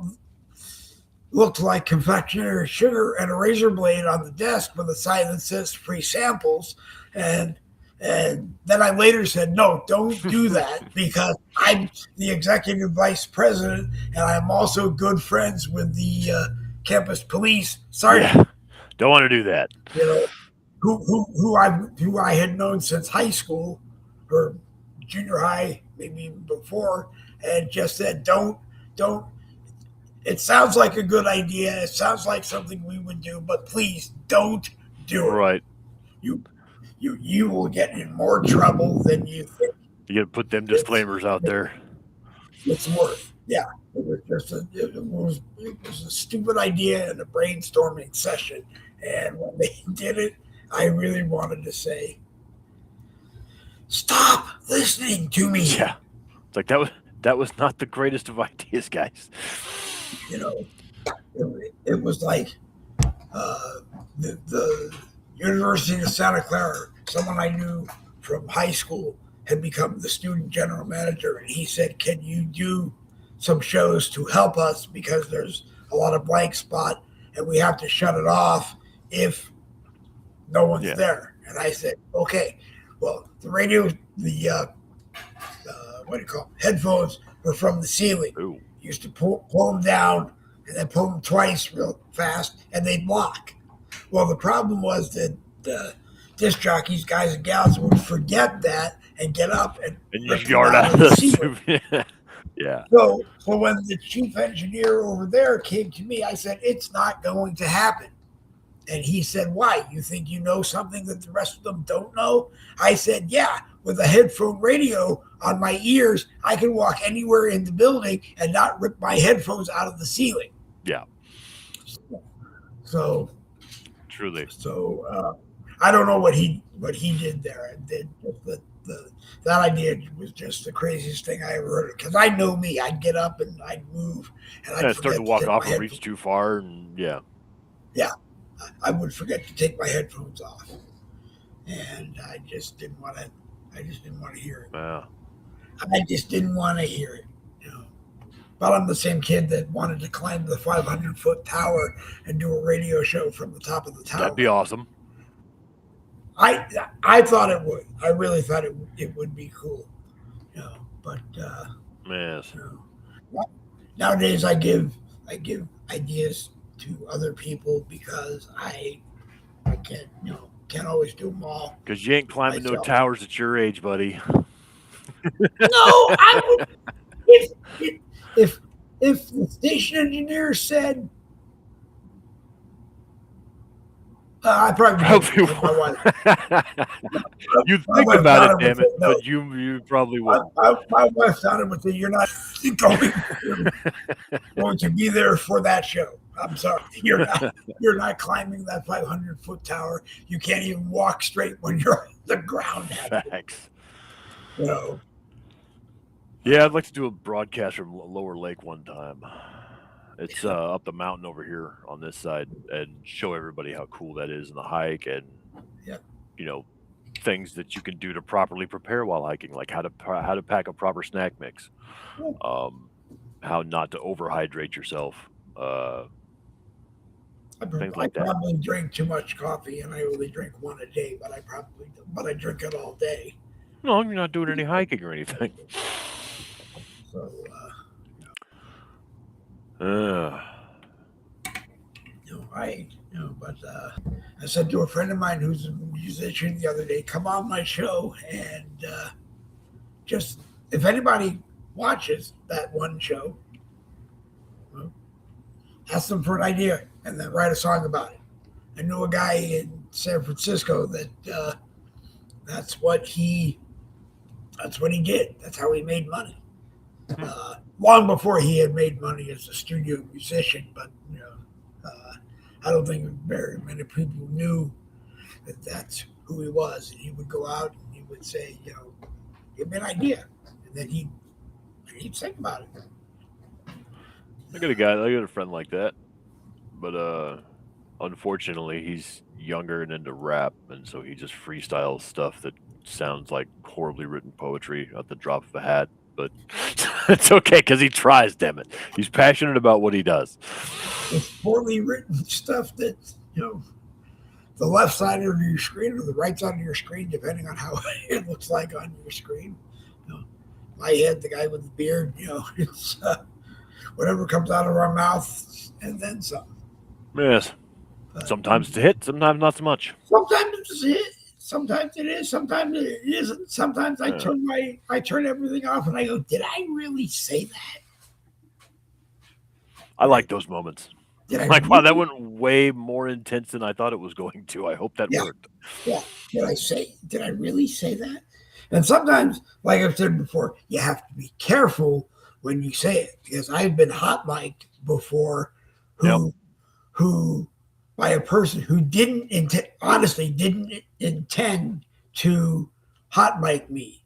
looked like confectionery sugar and a razor blade on the desk with a sign that says free samples, and then I later said, no, don't do that because I'm the executive vice president and I'm also good friends with the campus police sergeant. Yeah, don't want to do that. You know, who I had known since high school or junior high, maybe even before, and just said, don't. It sounds like a good idea. It sounds like something we would do, but please don't do it. Right. You will get in more trouble than you think. You got to put them disclaimers out there. It's worth. Yeah, it was just it was a stupid idea in a brainstorming session, and when they did it, I really wanted to say, "Stop listening to me." Yeah, it's like that was not the greatest of ideas, guys. You know, it was like the University of Santa Clara, someone I knew from high school had become the student general manager, and he said, can you do some shows to help us because there's a lot of blank spot and we have to shut it off if no one's there. And I said, okay. Well, the radio, what do you call them? Headphones were from the ceiling. Ooh. Used to pull them down and then pull them twice real fast, and they'd lock. Well, the problem was that the disc jockeys, guys and gals, would forget that and get up and rip just them yard out out of the of ceiling. the yeah. So when the chief engineer over there came to me, I said, it's not going to happen. And he said, why? You think you know something that the rest of them don't know? I said, yeah, with a headphone radio on my ears, I can walk anywhere in the building and not rip my headphones out of the ceiling. Yeah. So truly. So I don't know what he did there. That idea was just the craziest thing I ever heard. Because I know me, I'd get up and I'd move, and I'd start to walk off and reach too far, and yeah, I would forget to take my headphones off, and I just didn't want to. I just didn't want to hear it. Yeah. I just didn't want to hear it. But I'm the same kid that wanted to climb the 500-foot tower and do a radio show from the top of the tower. That'd be awesome. I thought it would. I really thought it would be cool. But yes. Nowadays I give ideas to other people because I can't always do them all. Because you ain't climbing no towers at your age, buddy. No, I would. If the station engineer said, I probably would. My wife. You think about it, damn it, but you probably would. My wife thought it would say, you're not going to be there for that show. I'm sorry, you're not climbing that 500-foot tower. You can't even walk straight when you're on the ground. Facts. Yeah, I'd like to do a broadcast from Lower Lake one time. It's up the mountain over here on this side, and show everybody how cool that is in the hike, and things that you can do to properly prepare while hiking, like how to pack a proper snack mix, how not to overhydrate yourself, things like that. I probably drink too much coffee, and I only drink one a day, but I drink it all day. No, you're not doing any hiking or anything. So, but I said to a friend of mine who's a musician the other day, come on my show and just, if anybody watches that one show, ask them for an idea and then write a song about it. I knew a guy in San Francisco that that's what he did. That's how he made money. Long before he had made money as a studio musician, but I don't think very many people knew that that's who he was. And he would go out and he would say, give me an idea, and then he'd think about it. I got a friend like that, but unfortunately he's younger and into rap, and so he just freestyles stuff that sounds like horribly written poetry at the drop of a hat. But it's okay because he tries, damn it. He's passionate about what he does. It's poorly written stuff that, the left side of your screen or the right side of your screen, depending on how it looks like on your screen. My head, the guy with the beard, it's whatever comes out of our mouth and then some. Yes. Sometimes it's a hit, sometimes not so much. Sometimes it's a hit. Sometimes it is, sometimes it isn't. Sometimes I turn everything off and I go, did I really say that? I like those moments. Wow, that went way more intense than I thought it was going to. I hope that worked. Yeah. Did I really say that? And sometimes, like I've said before, you have to be careful when you say it, because I've been hot mic'd before who by a person who honestly didn't intend to hot mic me,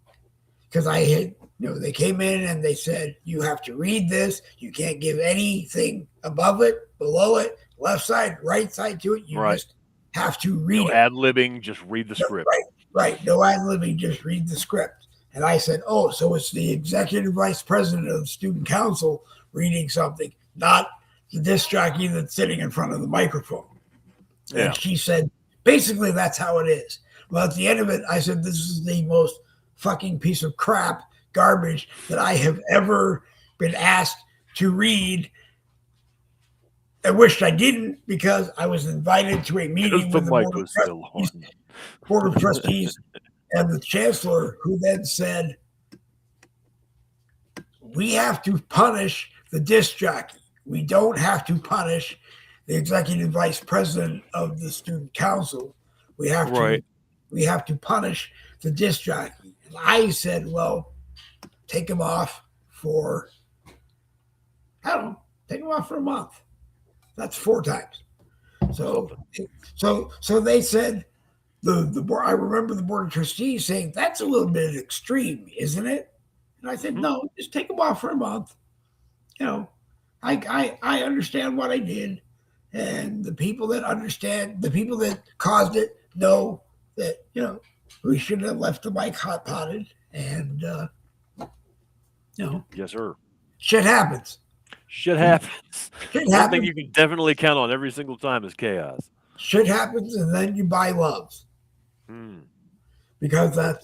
because I had, they came in and they said, you have to read this. You can't give anything above it, below it, left side, right side to it. You just have to read it. Ad-libbing, just read the script. Right. No ad-libbing, just read the script. And I said, oh, so it's the executive vice president of the student council reading something, not the disc jockey that's sitting in front of the microphone. Yeah. And she said, basically, that's how it is. Well, at the end of it, I said, this is the most fucking piece of crap, garbage that I have ever been asked to read I wished I didn't because I was invited to a meeting Because the with the mic was still on. Board of Trustees and the Chancellor, who then said, we have to punish the disc jockey. We don't have to punish the executive vice president of the student council. We have to punish the disc jockey. And I said, well, take him off for, I don't know, take him off for a month. That's 4 times. So they said, the board, I remember the board of trustees saying, that's a little bit extreme, isn't it? And I said, no, just take him off for a month. I understand what I did, and the people that understand, the people that caused it, know that we shouldn't have left the mic hot potted, and yes, sir. Shit happens. One thing you can definitely count on every single time is chaos. Shit happens, and then you buy loves. Because that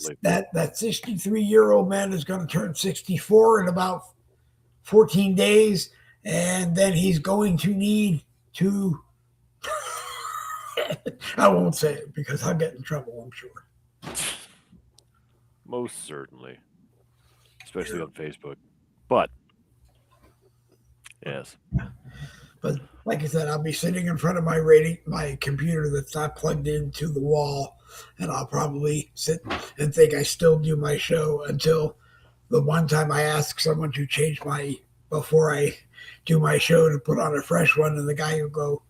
63-year-old man is going to turn 64 in about 14 days, and then he's going to need to I won't say it because I'll get in trouble, I'm sure. Most certainly. Especially on Facebook. But yes. But like I said, I'll be sitting in front of my computer that's not plugged into the wall, and I'll probably sit and think I still do my show until the one time I ask someone to change before I do my show to put on a fresh one, and the guy will go,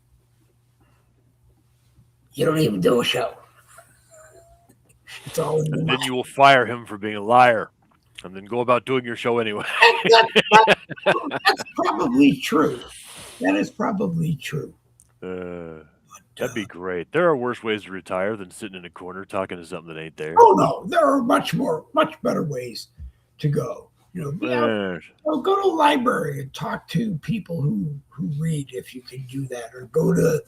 you don't even do a show. It's all in the And then you will fire him for being a liar, and then go about doing your show anyway. That's probably true. That is probably true. That'd be great. There are worse ways to retire than sitting in a corner talking to something that ain't there. Oh no, there are much better ways to go. Go to a library and talk to people who read if you can do that, or go to,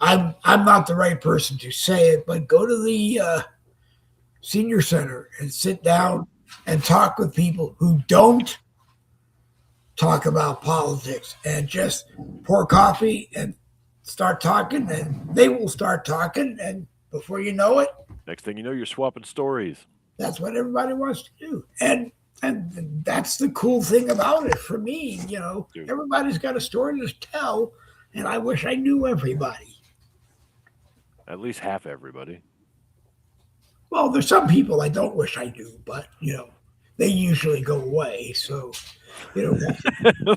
I'm not the right person to say it, but go to the senior center and sit down and talk with people who don't talk about politics, and just pour coffee and start talking, and they will start talking, and before you know it, next thing you know, you're swapping stories. That's what everybody wants to do, and that's the cool thing about it for me. Everybody's got a story to tell, and I wish I knew everybody. At least half everybody. Well, there's some people I don't wish I knew, but they usually go away, so.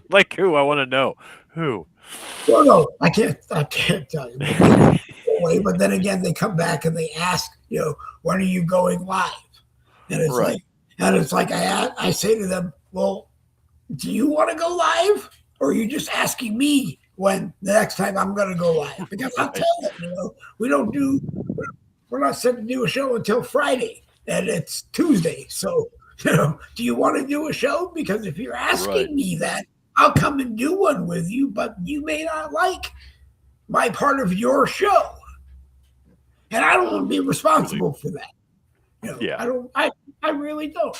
Like who? I want to know who. Well, no, I can't tell you. But then again, they come back and they ask, when are you going live? And it's like I say to them, well, do you want to go live, or are you just asking me when the next time I'm going to go live? Because I'll tell them, we're not set to do a show until Friday, and it's Tuesday, so. Do you want to do a show? Because if you're asking me that, I'll come and do one with you, but you may not like my part of your show. And I don't want to be responsible for that. I really don't.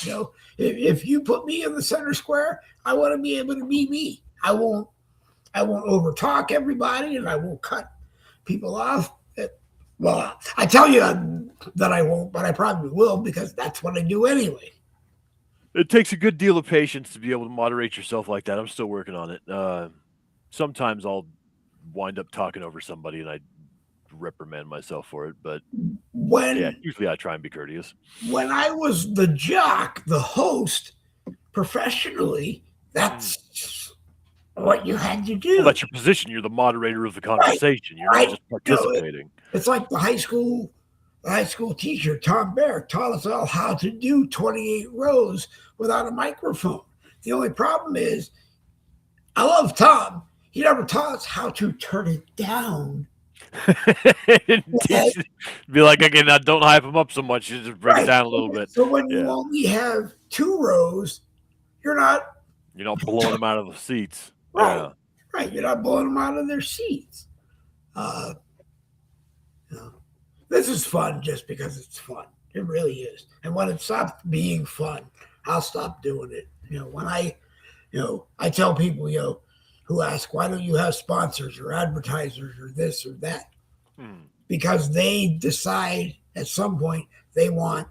If you put me in the center square, I want to be able to be me. I won't overtalk everybody, and I won't cut people off. Well, I tell you that I won't, but I probably will, because that's what I do anyway. It takes a good deal of patience to be able to moderate yourself like that. I'm still working on it. Sometimes I'll wind up talking over somebody, and I reprimand myself for it. But usually I try and be courteous. When I was the jock, the host, professionally, that's what you had to do. Well, that's your position. You're the moderator of the conversation. You're not just participating. It's like the high school teacher, Tom Bear, taught us all how to do 28 rows without a microphone. The only problem is, I love Tom. He never taught us how to turn it down. Be like, again, don't hype him up so much. You just bring it down a little bit. So when you only have 2 rows, you're not blowing them out of the seats. Right. Right. You're not blowing them out of their seats. This is fun just because it's fun. It really is. And when it stops being fun, I'll stop doing it. When I tell people, who ask, why don't you have sponsors or advertisers or this or that? Hmm. Because they decide at some point they want,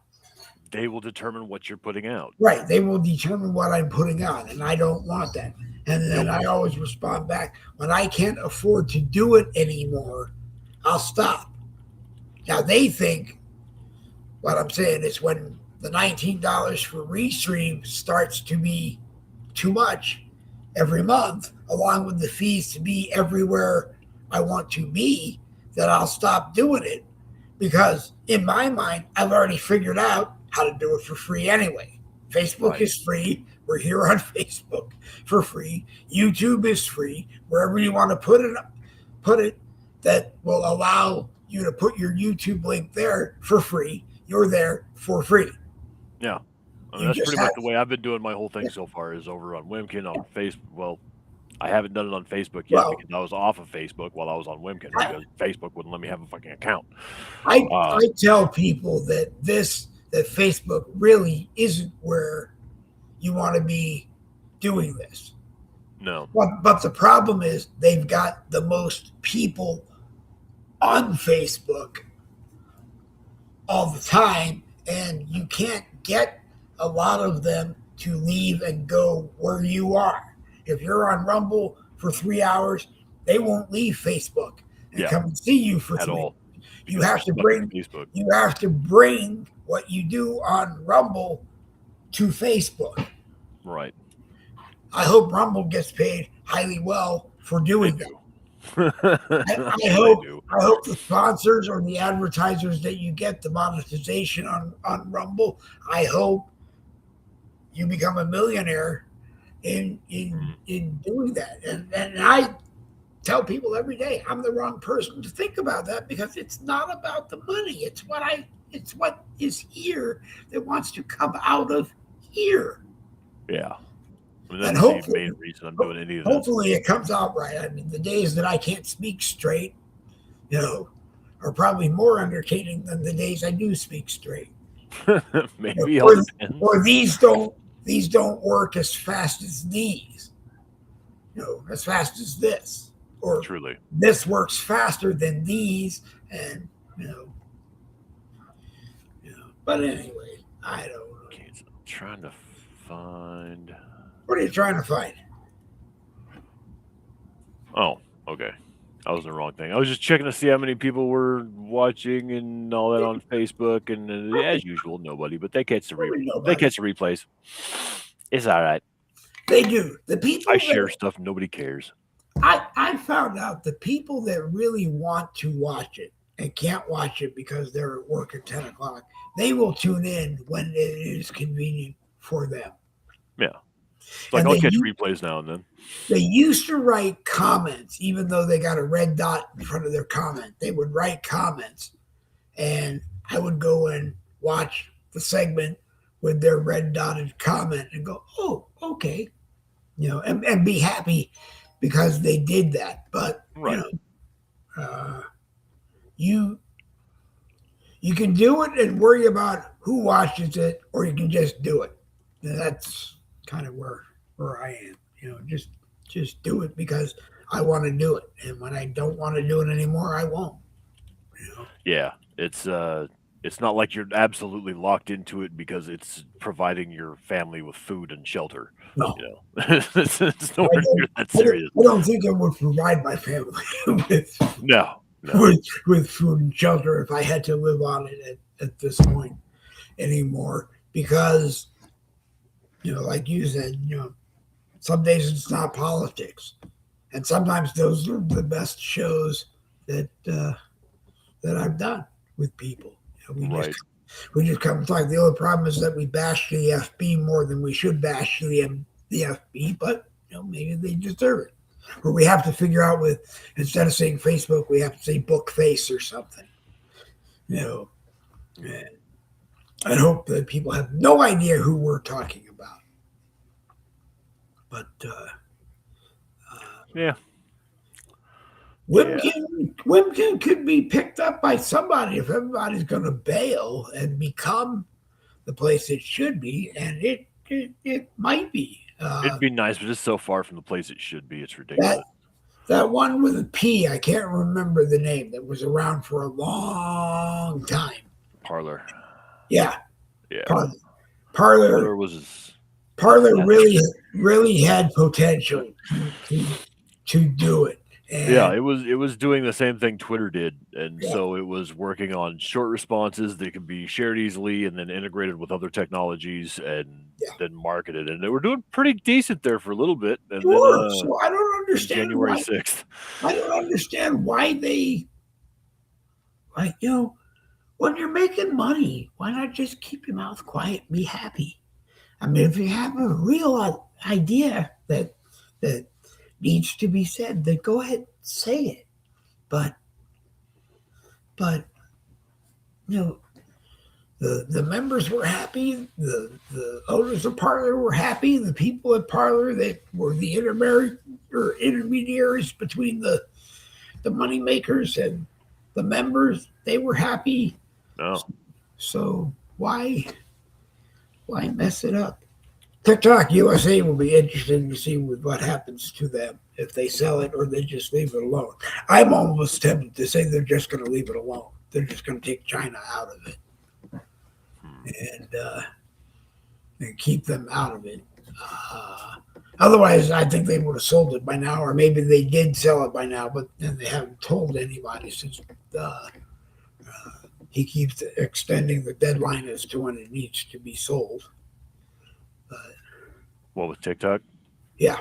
They will determine what you're putting out. right, they will determine what I'm putting out, and I don't want that. And then Nope. I always respond back, when I can't afford to do it anymore, I'll stop. Now they think what I'm saying is when the $19 for Restream starts to be too much every month, along with the fees to be everywhere I want to be, that I'll stop doing it. Because in my mind, I've already figured out how to do it for free anyway. Facebook Right. is free. We're here on Facebook for free. YouTube is free. Wherever you want to put it that will allow you to put your YouTube link there for free. You're there for free. Yeah. I mean, You that's just pretty have much the way I've been doing my whole thing so far is over on Wimkin on Facebook. Well, I haven't done it on Facebook yet well, because I was off of Facebook while I was on Wimkin because Facebook wouldn't let me have a fucking account. I Uh, tell people that that Facebook really isn't where you want to be doing this. no. But the problem is they've got the most people on Facebook all the time, and you can't get a lot of them to leave and go where you are. If you're on Rumble for 3 hours, they won't leave Facebook and come and see you for At 3 all. You Because have they're to stuck in bring Facebook. what you do on Rumble to Facebook. Right. I hope Rumble gets paid highly well for They doing that. do. I They hope do. I hope the sponsors or the advertisers that you get, the monetization on Rumble, I hope you become a millionaire in doing that. And I tell people every day I'm the wrong person to think about that because it's not about the money. It's what is here that wants to come out of here. Yeah. I mean, And that's the main reason I'm doing any of this. hopefully it comes out right. I mean, the days that I can't speak straight, are probably more entertaining than the days I do speak straight. Maybe all depends. Or these don't work as fast as these, as fast as this. Or Truly. this works faster than these, and But anyway, I don't know. Okay, so I'm trying to find. What are you trying to find? Oh, okay. I was in the wrong thing. I was just checking to see how many people were watching and all that on Facebook, and as usual, nobody. But they catch the replays. It's all right. They do. The people I share stuff. Nobody cares. I found out the people that really want to watch it and can't watch it because they're at work at 10 o'clock, they will tune in when it is convenient for them. Yeah. Like I'll catch replays now and then. They used to write comments, even though they got a red dot in front of their comment. They would write comments, and I would go and watch the segment with their red dotted comment and go, oh, okay. And be happy because they did that. But, right. You can do it and worry about who watches it, or you can just do it. And that's kind of where I am. Just do it because I want to do it, and when I don't want to do it anymore, I won't. Yeah, it's not like you're absolutely locked into it because it's providing your family with food and shelter. No, it's nowhere near that serious. I don't think I would provide my family with food and shelter if I had to live on it at this point anymore. Because, like you said, some days it's not politics, and sometimes those are the best shows that I've done with people. We just come and talk. The only problem is that we bash the FB more than we should bash the FB, but maybe they deserve it. Or we have to figure out instead of saying Facebook, we have to say book face or something. And I hope that people have no idea who we're talking about. But yeah. Wimkin could be picked up by somebody if everybody's going to bail and become the place it should be, and it might be. Uh, It'd be nice, but it's so far from the place it should be. It's that ridiculous. that one with a P, I can't remember the name. That was around for a long time. Parlor. Yeah, Yeah. Parlor. Parlor, Parlor was a Parlor disaster. really had potential to do it, Yeah, and it was doing the same thing Twitter did, and yeah, so it was working on short responses that could be shared easily and then integrated with other technologies and yeah, then marketed, and they were doing pretty decent there for a little bit, and then sure. So I don't then understand January why. 6th. I don't understand why they like when you're making money, why not just keep your mouth quiet, and be happy? I mean, if you have a real idea that needs to be said, then go ahead and say it. But but you know, the members were happy, the owners of Parlor were happy, the people at Parlor that were the intermediaries between the money makers and the members, they were happy. No. So why mess it up? TikTok USA will be interesting to see what happens to them if they sell it or they just leave it alone. I'm almost tempted to say they're just going to leave it alone. They're just going to take China out of it Hmm. and keep them out of it. Uh, Otherwise, I think they would have sold it by now, or maybe they did sell it by now, but then they haven't told anybody since he keeps extending the deadline as to when it needs to be sold. But What with TikTok? yeah,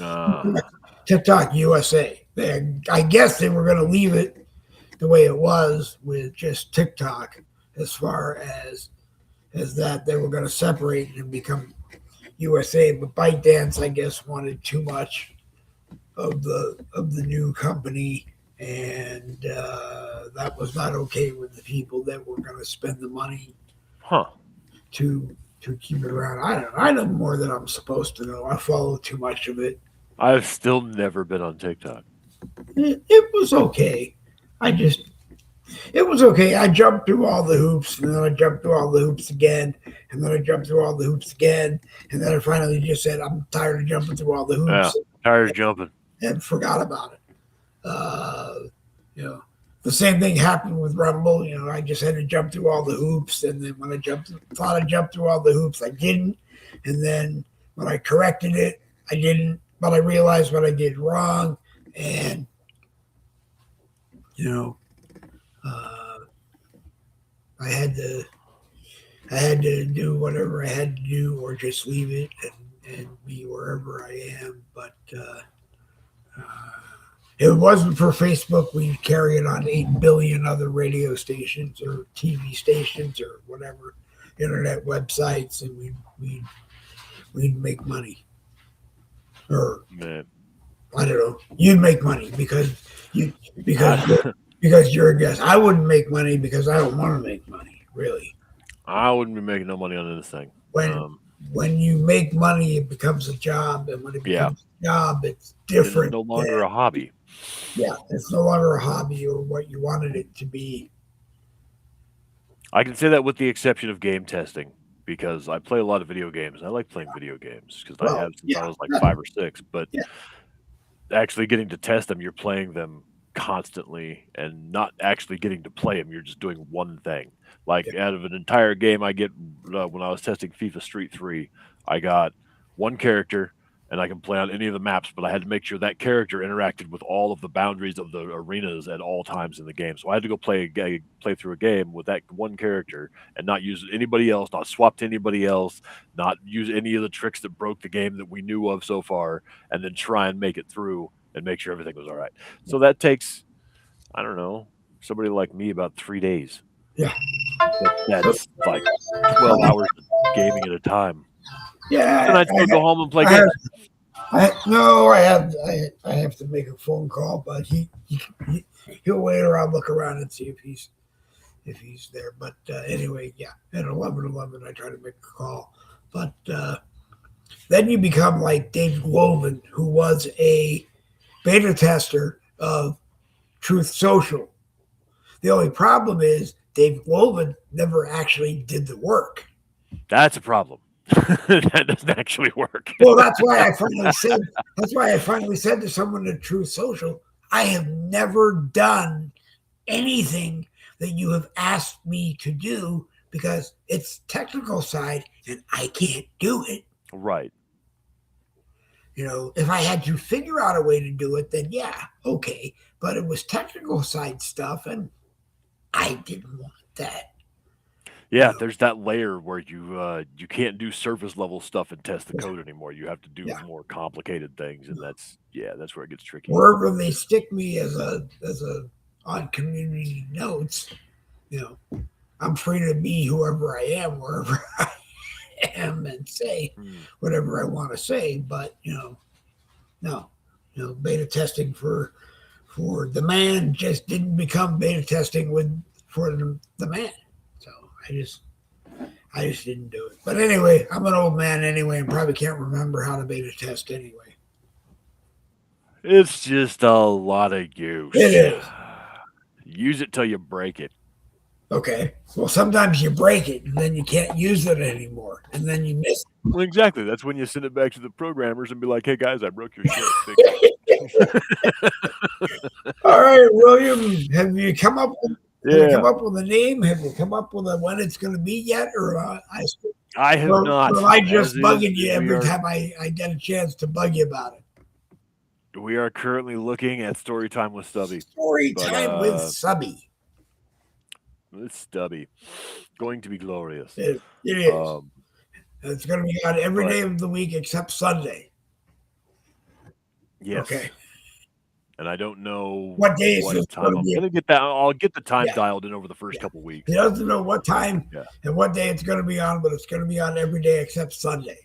Uh, TikTok USA. I guess they were going to leave it the way it was with just TikTok, as far as that they were going to separate and become USA. But ByteDance, I guess, wanted too much of the new company, and that was not okay with the people that were going to spend the money huh. to keep it around. I don't know. I know more than I'm supposed to know. I follow too much of it. I've still never been on TikTok. It was okay. I just It was okay. I jumped through all the hoops, and then I jumped through all the hoops again, and then I jumped through all the hoops again, and then I finally just said, "I'm tired of jumping through all the Yeah. hoops," Tired of jumping. and forgot about it. Uh, you know, the same thing happened with Rumble. I just had to jump through all the hoops, and then when thought I jumped through all the hoops, I didn't, and then when I corrected it, I didn't, but I realized what I did wrong, and you know, uh, I had to I had to do whatever I had to do, or just leave it and be wherever I am. But if it wasn't for Facebook, we'd carry it on 8 billion other radio stations or TV stations or whatever, internet websites, and we'd make money. Or Man. I don't know, you'd make money you because I, because you're a guest. I wouldn't make money because I don't want to make money, really. I wouldn't be making no money on this thing. when Um, when you make money, it becomes a job, and when it yeah. becomes a job, it's It is different. no longer a hobby. Yeah, it's no longer a hobby or what you wanted it to be. I can say that with the exception of game testing because I play a lot of video games. I like playing video games because I Well, have since I yeah, was like 5 or 6. But yeah, actually getting to test them, you're playing them constantly and not actually getting to play them. You're just doing one thing. Like yeah, out of an entire game, I get when I was testing FIFA Street 3, I got one character and I can play on any of the maps, but I had to make sure that character interacted with all of the boundaries of the arenas at all times in the game. So I had to go play through a game with that one character and not use anybody else, not swap to anybody else, not use any of the tricks that broke the game that we knew of so far, and then try and make it through and make sure everything was all right. So that takes, I don't know, somebody like me about 3 days. yeah. That's like 12 hours of gaming at a time. And Yeah, I'd still go home and play I have, games. no, I have to make a phone call, but he'll wait around, look around, and see if he's there. But anyway, yeah, at 11:11, I try to make a call, but then you become like Dave Glover, who was a beta tester of Truth Social. The only problem is Dave Glover never actually did the work. That's a problem. That doesn't actually work. Well, that's why I finally said. That's why I finally said to someone at Truth Social, I have never done anything that you have asked me to do because it's technical side and I can't do it. Right. If I had to figure out a way to do it, then yeah, okay. But it was technical side stuff, and I didn't want that. Yeah, there's that layer where you can't do surface level stuff and test the code anymore. You have to do Yeah. more complicated things, and that's where it gets tricky. Wherever they stick me as a on community notes, I'm free to be whoever I am, wherever I am, and say whatever I want to say. But no, beta testing for the man just didn't become beta testing for the man. So I just didn't do it. But anyway, I'm an old man anyway, and probably can't remember how to beta test anyway. It's just a lot of use. It is. Use it till you break it. Okay. Well, sometimes you break it and then you can't use it anymore, and then you miss it. Well, exactly. That's when you send it back to the programmers and be like, "Hey guys, I broke your shit." Fix it. All right, William, have you come up with? Yeah. Have you come up with a name? Have you come up with when it's going to be yet? Or I have not. Or I just bugging you every time I get a chance to bug you about it. We are currently looking at Story Time with Stubby. Story Time with Stubby. It's Stubby. Going to be glorious. It is. It's going to be on every day of the week except Sunday. Yes. Okay. And I don't know what day is what time. I'm going to get that. I'll get the time dialed in over the first couple weeks. He doesn't know what time and what day it's going to be on, but it's going to be on every day except Sunday.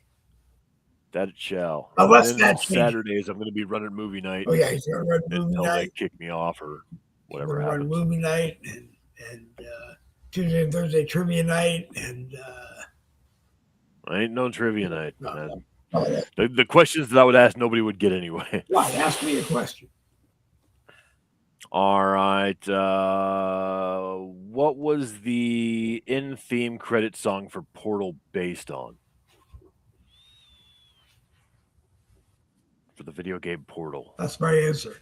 That it shall. Unless that's Saturdays, I'm going to be running movie night. Oh yeah, he's going to run movie until night. They kick me off or whatever happens. Run movie night and Tuesday and Thursday trivia night and. I ain't no trivia night. No. The questions that I would ask, nobody would get anyway. Why? Ask me a question. All right. What was the in-theme credit song for Portal based on? For the video game Portal. That's my answer.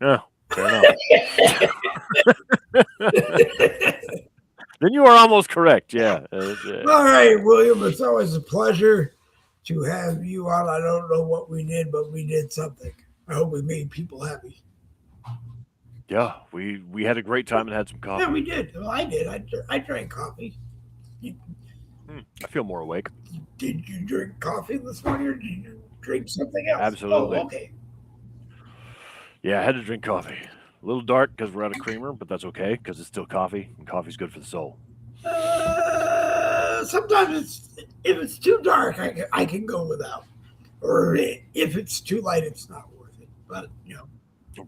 Yeah, fair enough. Then you are almost correct. Yeah. All right, William. It's always a pleasure to have you on. I don't know what we did, but we did something. I hope we made people happy. Yeah, we had a great time and had some coffee. Yeah, we did. Well, I did. I drank coffee. I feel more awake. Did you drink coffee this morning, or did you drink something else? Absolutely. Oh, okay. Yeah, I had to drink coffee. A little dark because we're out of creamer, but that's okay because it's still coffee, and coffee's good for the soul. Sometimes if it's too dark, I can go without. Or if it's too light, it's not worth it. But,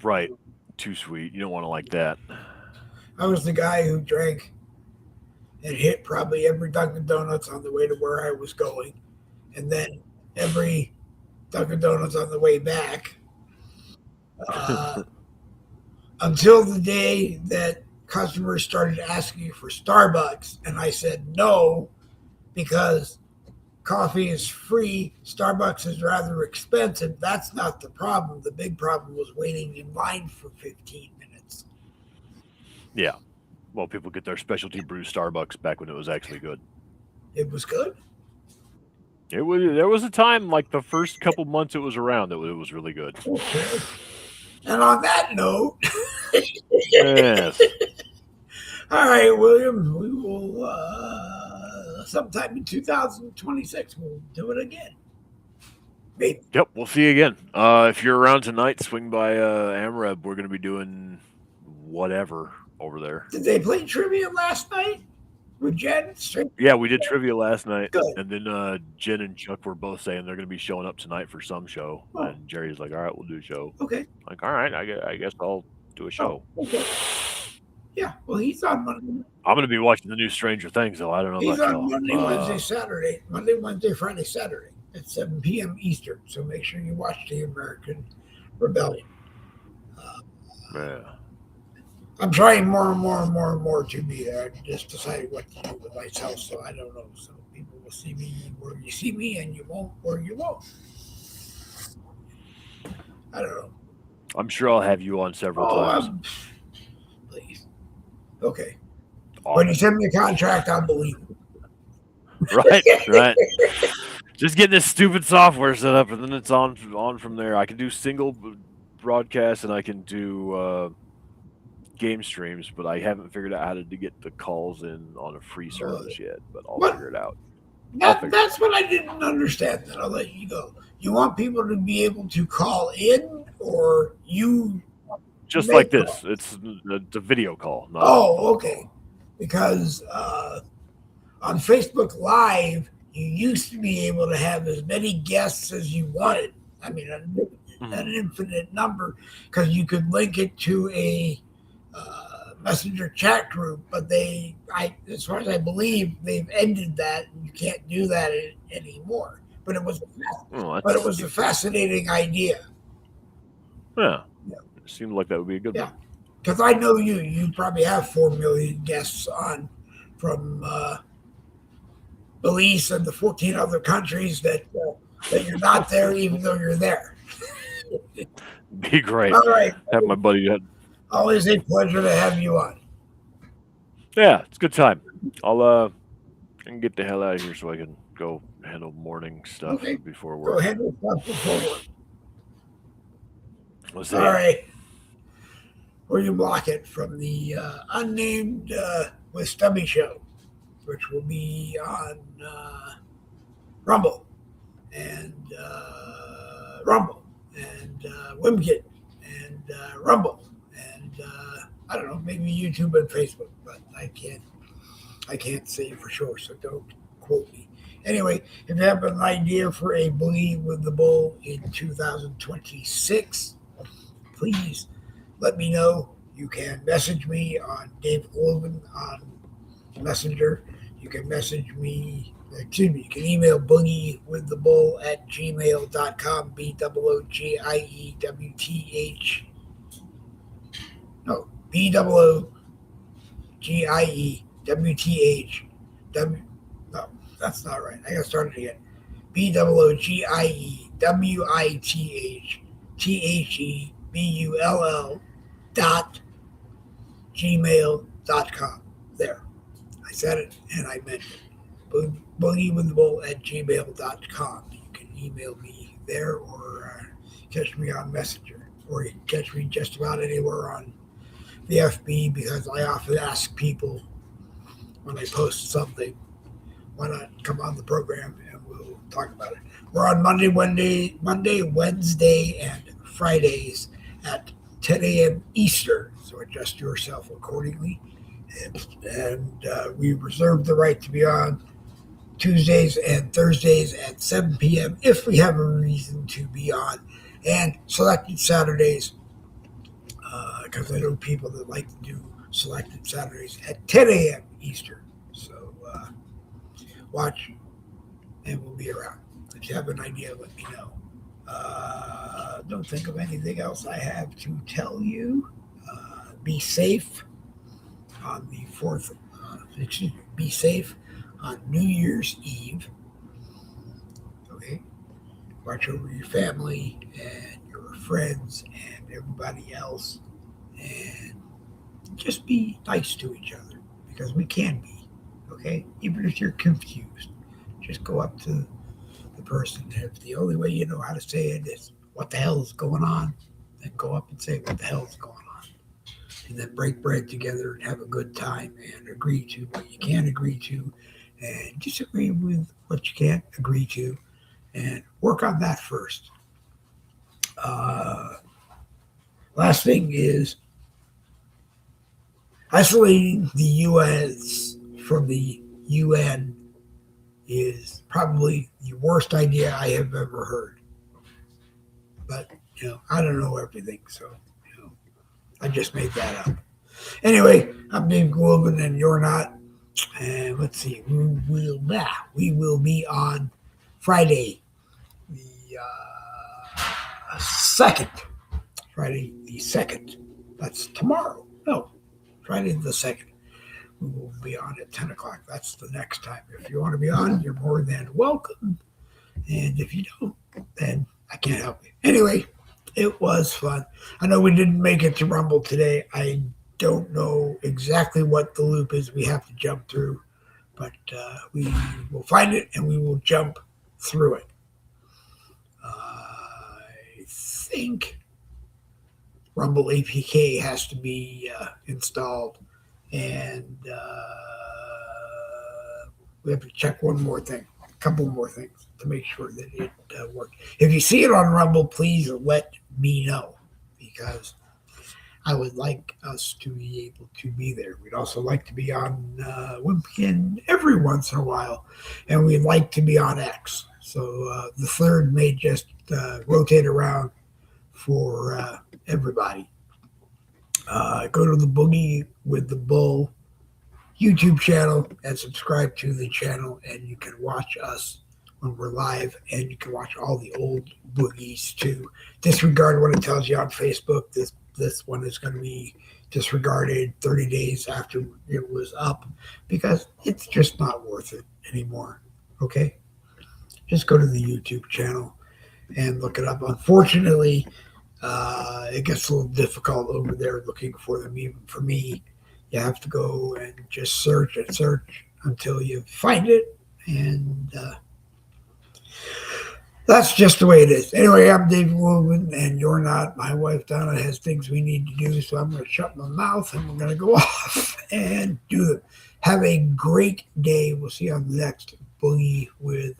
Right. Too sweet. You don't want to like that. I was the guy who drank and hit probably every Dunkin' Donuts on the way to where I was going. And then every Dunkin' Donuts on the way back. Until the day that customers started asking for Starbucks. And I said no, because coffee is free. Starbucks is rather expensive. That's not the problem. The big problem was waiting in line for 15 minutes. Yeah. Well, people get their specialty brew Starbucks back when it was actually good. It was good? There was a time, like the first couple months it was around, that it was really good. Okay. And on that note, yes. All right, William, we will sometime in 2026 we'll do it again. Maybe. Yep, we'll see you again. If you're around tonight, swing by AmReb. We're going to be doing whatever over there. Did they play trivia last night with Jen? Yeah, we did trivia last night. Good. And then Jen and Chuck were both saying they're going to be showing up tonight for some show. Oh. And Jerry's like, all right, we'll do a show. Okay. Like, all right, I guess I'll do a show. Oh, okay. Yeah, well, he's on Monday. I'm going to be watching the new Stranger Things, though. I don't know he's about on Monday, Wednesday, Saturday. Monday, Wednesday, Friday, Saturday at 7 p.m. Eastern. So make sure you watch The American Rebellion. Yeah. I'm trying more and more to be there. I just decided what to do with myself, so I don't know. So people will see me where you see me, and you won't where you won't. I don't know. I'm sure I'll have you on several Oh, times. please. Okay. When you Often. send me a contract, I'll believe it. Right. Just getting this stupid software set up, and then it's on from there. I can do single broadcasts, and I can do game streams, but I haven't figured out how to get the calls in on a free service yet. But I'll What? figure it out. I'll figure it That's out. what I didn't understand. Then I'll let you go. You want people to be able to call in, or you Just like make this, calls? it's a video call, not a phone Oh, okay. Because on Facebook Live, you used to be able to have as many guests as you wanted. I mean, call. an infinite number, because you could link it to a messenger chat group. But as far as I believe, they've ended that, and you can't do that anymore. But it was, Oh, but it that's was a fascinating idea. yeah. Yeah. It seemed like that would be a good Yeah. one. Because I know you. You probably have 4 million guests on from Belize and the 14 other countries that you're not there, even though you're there. Be great. All right. Have my buddy. Always a pleasure to have you on. Yeah, it's a good time. I'll I can get the hell out of here so I can go handle morning stuff Okay. before Go work. ahead and stop before work. Let's All see. right. Where you block it from the unnamed with Stubby show, which will be on Rumble and Wimkit and Rumble and I don't know, maybe YouTube and Facebook, but I can't say for sure, so don't quote me. Anyway, if you have an idea for a Boogie with the Bull in 2026, please let me know. You can message me on Dave Globan on Messenger. You can message me, you can email boogiewiththebull@gmail.com, BOOGIEWTH. No, BOOGIEWTH. No, that's not right. I got to start it again. BOOGIEWITHTHEBULL .gmail.com. There. I said it and I meant it. Boogiewiththebull@gmail.com. You can email me there, or catch me on Messenger, or you can catch me just about anywhere on the FB, because I often ask people when I post something, why not come on the program and we'll talk about it. We're on Monday, Wednesday, and Fridays at 10 a.m. Eastern, so adjust yourself accordingly. And we reserve the right to be on Tuesdays and Thursdays at 7 p.m. if we have a reason to be on, and selected Saturdays, because I know people that like to do selected Saturdays at 10 a.m. Eastern. So watch, and we'll be around. If you have an idea, let me know. Don't think of anything else I have to tell you. Be safe on the 4th. Be safe on New Year's Eve. Okay? Watch over your family and your friends and everybody else. And just be nice to each other, because we can be. Okay? Even if you're confused, just go up to the person. If the only way you know how to say it is, what the hell is going on, then go up and say, what the hell is going on? And then break bread together and have a good time, and agree to what you can agree to, and disagree with what you can't agree to, and work on that first. Last thing is, isolating the U.S. from the UN is probably the worst idea I have ever heard. But, I don't know everything, so, I just made that up. Anyway, I'm Dave Globan, and you're not. And let's see, we will be on Friday, the 2nd. Friday the 2nd. That's tomorrow. No, Friday the 2nd. we will be on at 10 o'clock. That's the next time. If you want to be on, you're more than welcome. And if you don't, then I can't help you. Anyway, it was fun. I know we didn't make it to Rumble today. I don't know exactly what the loop is we have to jump through, but we will find it and we will jump through it. I think Rumble APK has to be installed, and we have to check one more thing, a couple more things to make sure that it works. If you see it on Rumble, please let me know, because I would like us to be able to be there. We'd also like to be on Wimpkin every once in a while, and we'd like to be on X. So the third may just rotate around for everybody. Go to the Boogie with the Bull YouTube channel and subscribe to the channel, and you can watch us when we're live, and you can watch all the old Boogies too. Disregard what it tells you on Facebook. This one is going to be disregarded 30 days after it was up, because it's just not worth it anymore. Okay? Just go to the YouTube channel and look it up. Unfortunately, it gets a little difficult over there looking for them. Even for me, you have to go and just search and search until you find it, and that's just the way it is. Anyway, I'm David Woolman, and you're not. My wife Donna has things we need to do, so I'm going to shut my mouth and we're going to go off and do them. Have a great day. We'll see you on the next Boogie with